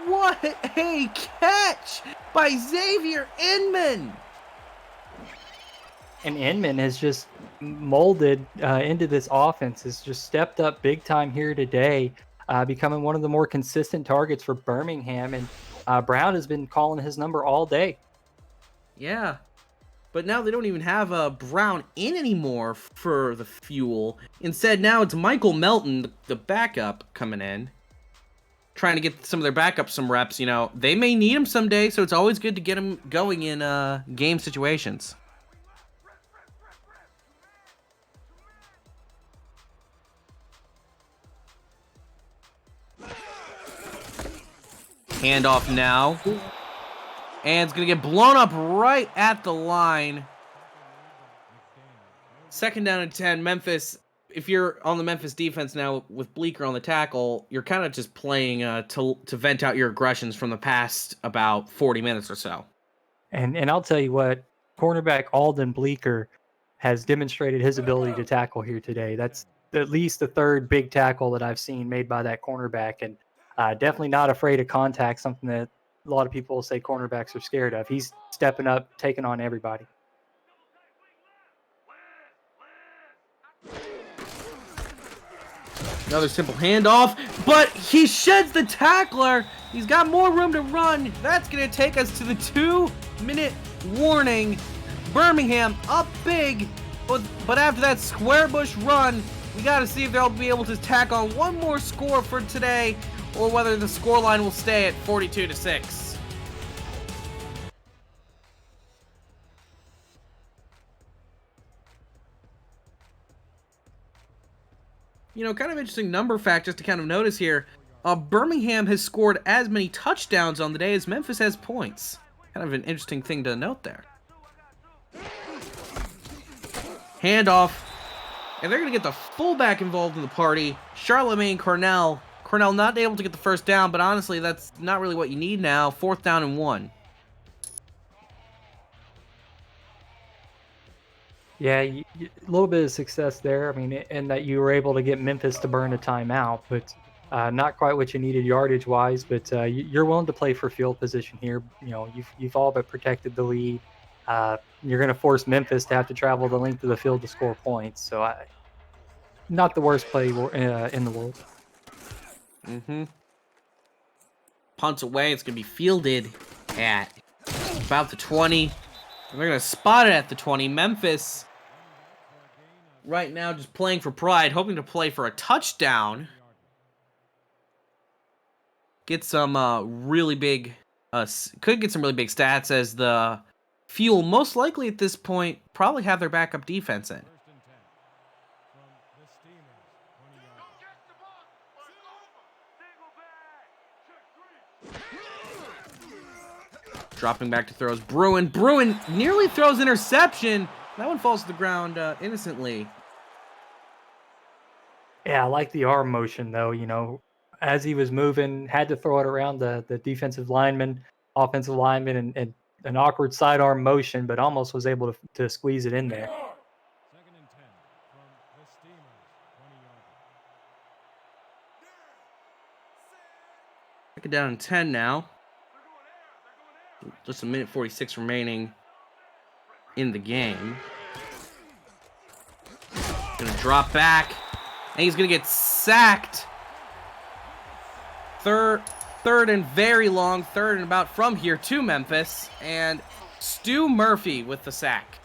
What a catch by Xavier Inman. And Inman has just molded into this offense, has just stepped up big time here today, becoming one of the more consistent targets for Birmingham. And Brown has been calling his number all day. Yeah, but now they don't even have Brown in anymore for the Fuel. Instead, now it's Michael Melton, the backup, coming in, trying to get some of their backup some reps. They may need him someday, so it's always good to get him going in game situations. Handoff now. And it's going to get blown up right at the line. 2nd down and 10. Memphis, if you're on the Memphis defense now with Bleeker on the tackle, you're kind of just playing to vent out your aggressions from the past about 40 minutes or so. And I'll tell you what, cornerback Alden Bleeker has demonstrated his ability to tackle here today. That's at least the 3rd big tackle that I've seen made by that cornerback. And definitely not afraid of contact, something that a lot of people say cornerbacks are scared of. He's stepping up, taking on everybody. Another simple handoff, but he sheds the tackler. He's got more room to run. That's going to take us to the 2-minute warning. Birmingham up big, but after that Squarebush run, we got to see if they'll be able to tack on one more score for today, or whether the scoreline will stay at 42-6. Kind of interesting number fact just to kind of notice here. Birmingham has scored as many touchdowns on the day as Memphis has points. Kind of an interesting thing to note there. Handoff. And they're going to get the fullback involved in the party. Charlemagne Cornell. Cornell not able to get the first down, but honestly, that's not really what you need now. 4th down and 1. Yeah, a little bit of success there. I mean, and that you were able to get Memphis to burn a timeout, but not quite what you needed yardage-wise. But you're willing to play for field position here. You know, you've all but protected the lead. You're going to force Memphis to have to travel the length of the field to score points. So, not the worst play in the world. Punts away. It's going to be fielded at about the 20. And they're going to spot it at the 20. Memphis right now just playing for pride, hoping to play for a touchdown. Get some really big, could get some really big stats as the Fuel most likely at this point probably have their backup defense in. Dropping back to throws. Bruin nearly throws interception. That one falls to the ground innocently. Yeah, I like the arm motion, though. You know, as he was moving, had to throw it around the defensive lineman, offensive lineman, and an awkward sidearm motion, but almost was able to squeeze it in there. 2nd and 10 from the Steamers, 20 yards. Second down and 10 now. Just a minute 46 remaining in the game. Gonna drop back, and he's gonna get sacked. Third and very long, 3rd and about from here to Memphis, and Stu Murphy with the sack.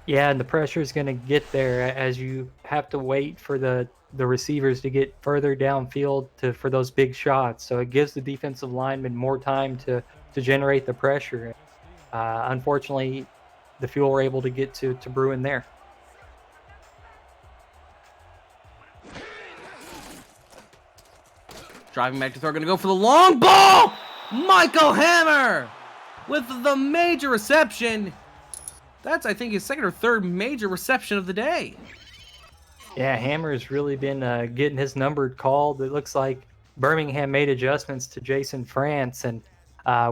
Yeah, and the pressure is going to get there as you have to wait for the receivers to get further downfield for those big shots. So it gives the defensive lineman more time to generate the pressure. Unfortunately, the Fuel were able to get to Bruin there. Driving back to throw, gonna go for the long ball! Michael Hammer with the major reception. That's, I think, his 2nd or 3rd major reception of the day. Yeah, Hammer has really been getting his number called. It looks like Birmingham made adjustments to Jason France, and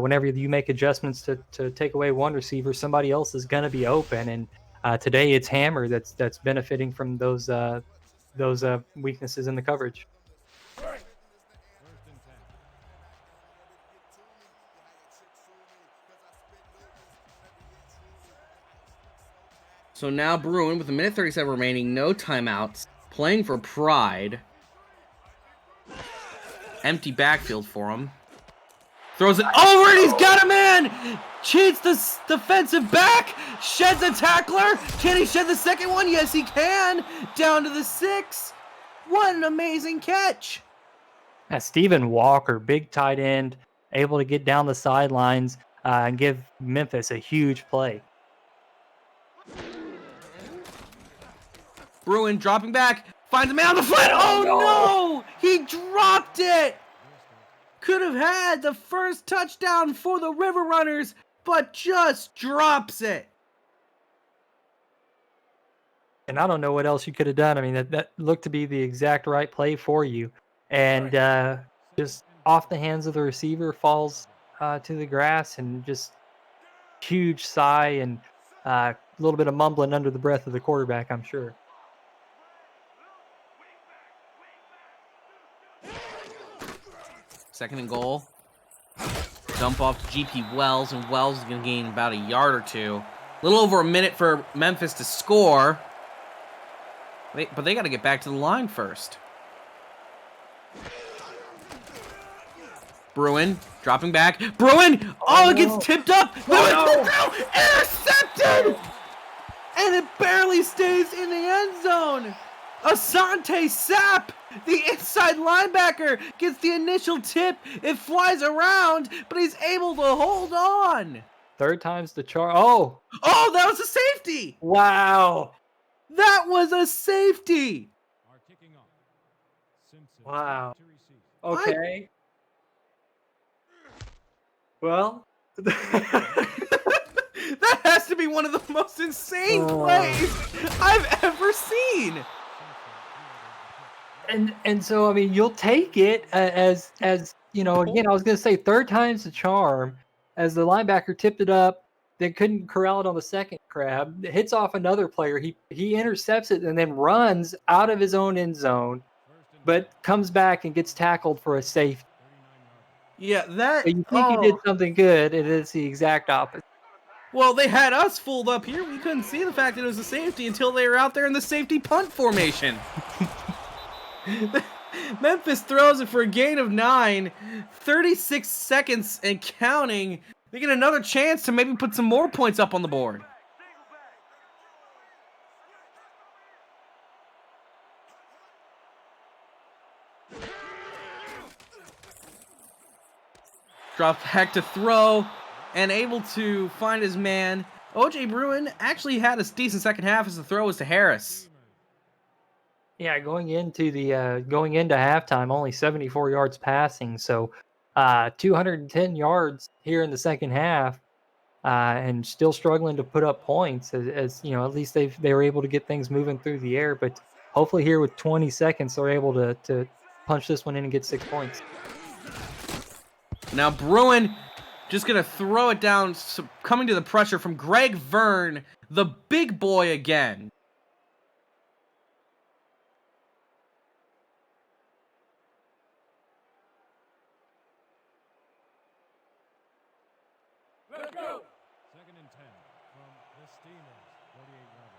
whenever you make adjustments to take away one receiver, somebody else is going to be open. And today it's Hammer that's benefiting from those weaknesses in the coverage. So now Bruin with a minute 37 remaining, no timeouts, playing for pride. Empty backfield for him. Throws it over and he's got a man! Cheats the defensive back! Sheds a tackler! Can he shed the second one? Yes, he can! Down to the 6. What an amazing catch! Stephen Walker, big tight end, able to get down the sidelines and give Memphis a huge play. Bruin dropping back, finds a man on the foot. Oh no! He dropped it! Could have had the first touchdown for the River Runners, but just drops it. And I don't know what else you could have done. I mean, that looked to be the exact right play for you. And just off the hands of the receiver, falls to the grass, and just huge sigh and a little bit of mumbling under the breath of the quarterback, I'm sure. Second and goal. Dump off to GP Wells, and Wells is going to gain about a yard or 2. A little over a minute for Memphis to score. But they got to get back to the line first. Bruin dropping back. Bruin! Oh, it gets tipped up! Intercepted! And it barely stays in the end zone! Asante Sapp, the inside linebacker, gets the initial tip. It flies around, but he's able to hold on. 3rd time's the charm. Oh, that was a safety. Wow. That was a safety. Are kicking off. Simpson Wow. Okay. Well. That has to be one of the most insane plays I've ever seen. And so I mean, you'll take it as you know. Again, I was going to say third time's the charm. As the linebacker tipped it up, then couldn't corral it on the second grab. It hits off another player. He intercepts it and then runs out of his own end zone, but comes back and gets tackled for a safety. Yeah, that. So you think you did something good, and it's the exact opposite. Well, they had us fooled up here. We couldn't see the fact that it was a safety until they were out there in the safety punt formation. Memphis throws it for a gain of 9, 36 seconds and counting. They get another chance to maybe put some more points up on the board. Drop back to throw and able to find his man. O.J. Bruin actually had a decent second half as the throw was to Harris. Yeah, going into halftime, only 74 yards passing, so 210 yards here in the second half, and still struggling to put up points. As you know, at least they were able to get things moving through the air, but hopefully here with 20 seconds, they're able to punch this one in and get 6 points. Now Bruin just gonna throw it down, coming to the pressure from Greg Verne, the big boy again.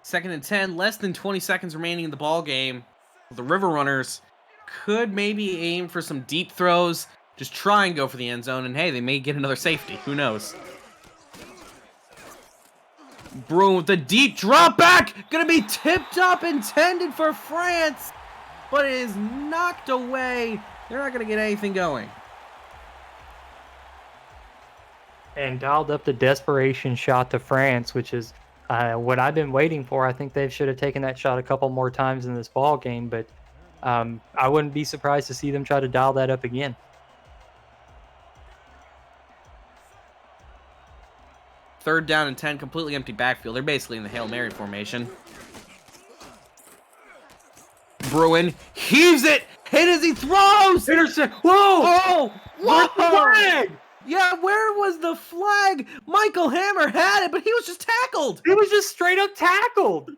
Second and 10, less than 20 seconds remaining in the ball game. The River Runners could maybe aim for some deep throws, just try and go for the end zone, and hey, they may get another safety. Who knows? Bruin with the deep drop back, gonna be tipped up, intended for France, but it is knocked away. They're not gonna get anything going. And dialed up the desperation shot to France, which is what I've been waiting for. I think they should have taken that shot a couple more times in this ball game, but I wouldn't be surprised to see them try to dial that up again. Third down and 10, completely empty backfield. They're basically in the Hail Mary formation. Bruin heaves it, hit as he throws! Intercept! Whoa! Oh! What flag? Yeah, where was the flag? Michael Hammer had it, but he was just tackled. He was just straight up tackled.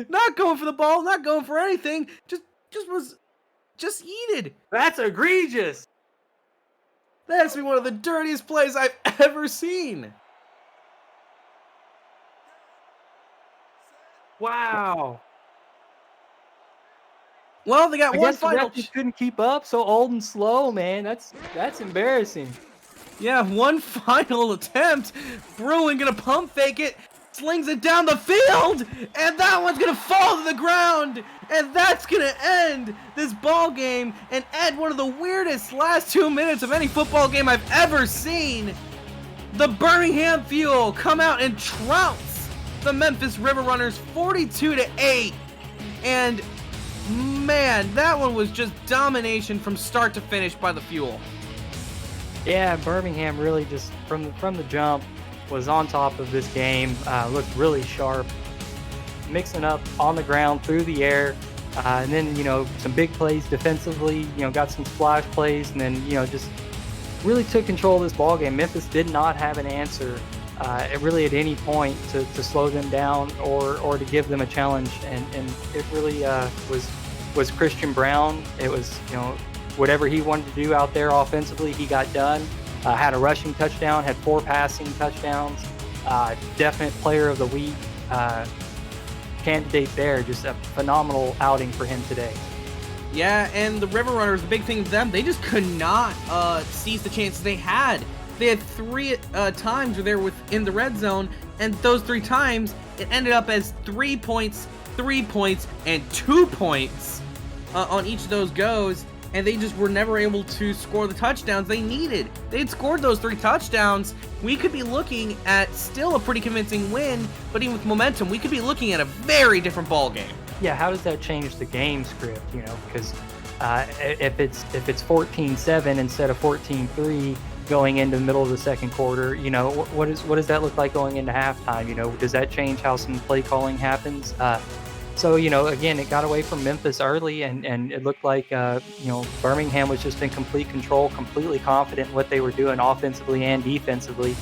Not going for the ball, not going for anything. Just yeeted. That's egregious. That has to be one of the dirtiest plays I've ever seen. Wow. Well, they got I one guess the final. ref just couldn't keep up. So old and slow, man. That's embarrassing. Yeah, one final attempt. Bruin gonna pump fake it, slings it down the field, and that one's gonna fall to the ground, and that's gonna end this ball game and end one of the weirdest last 2 minutes of any football game I've ever seen. The Birmingham Fuel come out and trounce the Memphis River Runners 42-8, and man, that one was just domination from start to finish by the Fuel. Yeah, Birmingham really just from the jump was on top of this game. Looked really sharp, mixing up on the ground, through the air, and then some big plays defensively. Got some splash plays, and then just really took control of this ball game. Memphis did not have an answer really at any point to slow them down or to give them a challenge, and it really was Christian Brown. It was whatever he wanted to do out there offensively, he got done. Had a rushing touchdown, had 4 passing touchdowns. Definite player of the week candidate there. Just a phenomenal outing for him today. Yeah, and the River Runners, the big thing with them, they just could not seize the chances they had. They had 3 times where they were within the red zone, and those 3 times, it ended up as 3 points, 3 points, and 2 points on each of those goes. And they just were never able to score the touchdowns they needed. They'd scored those 3 touchdowns. We could be looking at still a pretty convincing win, but even with momentum, we could be looking at a very different ball game. Yeah, how does that change the game script? Because If it's 14-7 instead of 14-3 going into the middle of the second quarter, what does that look like going into halftime? Does that change how some play calling happens? So, again, it got away from Memphis early, and it looked like, Birmingham was just in complete control, completely confident in what they were doing offensively and defensively.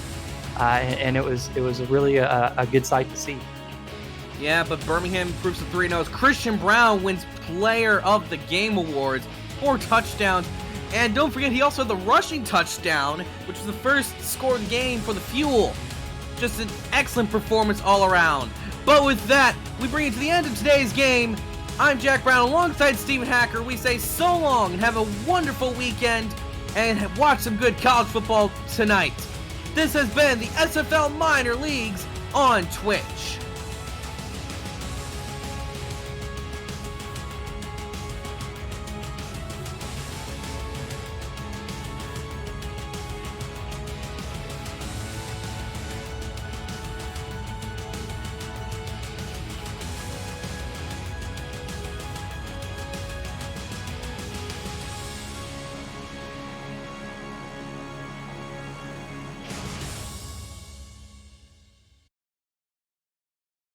And it was really a good sight to see. Yeah, but Birmingham improves to 3-0. Christian Brown wins Player of the Game awards, 4 touchdowns. And don't forget, he also had the rushing touchdown, which was the first score of the game for the Fuel. Just an excellent performance all around. But with that, we bring it to the end of today's game. I'm Jack Brown alongside Steven Hacker. We say so long and have a wonderful weekend and watch some good college football tonight. This has been the SFL Minor Leagues on Twitch.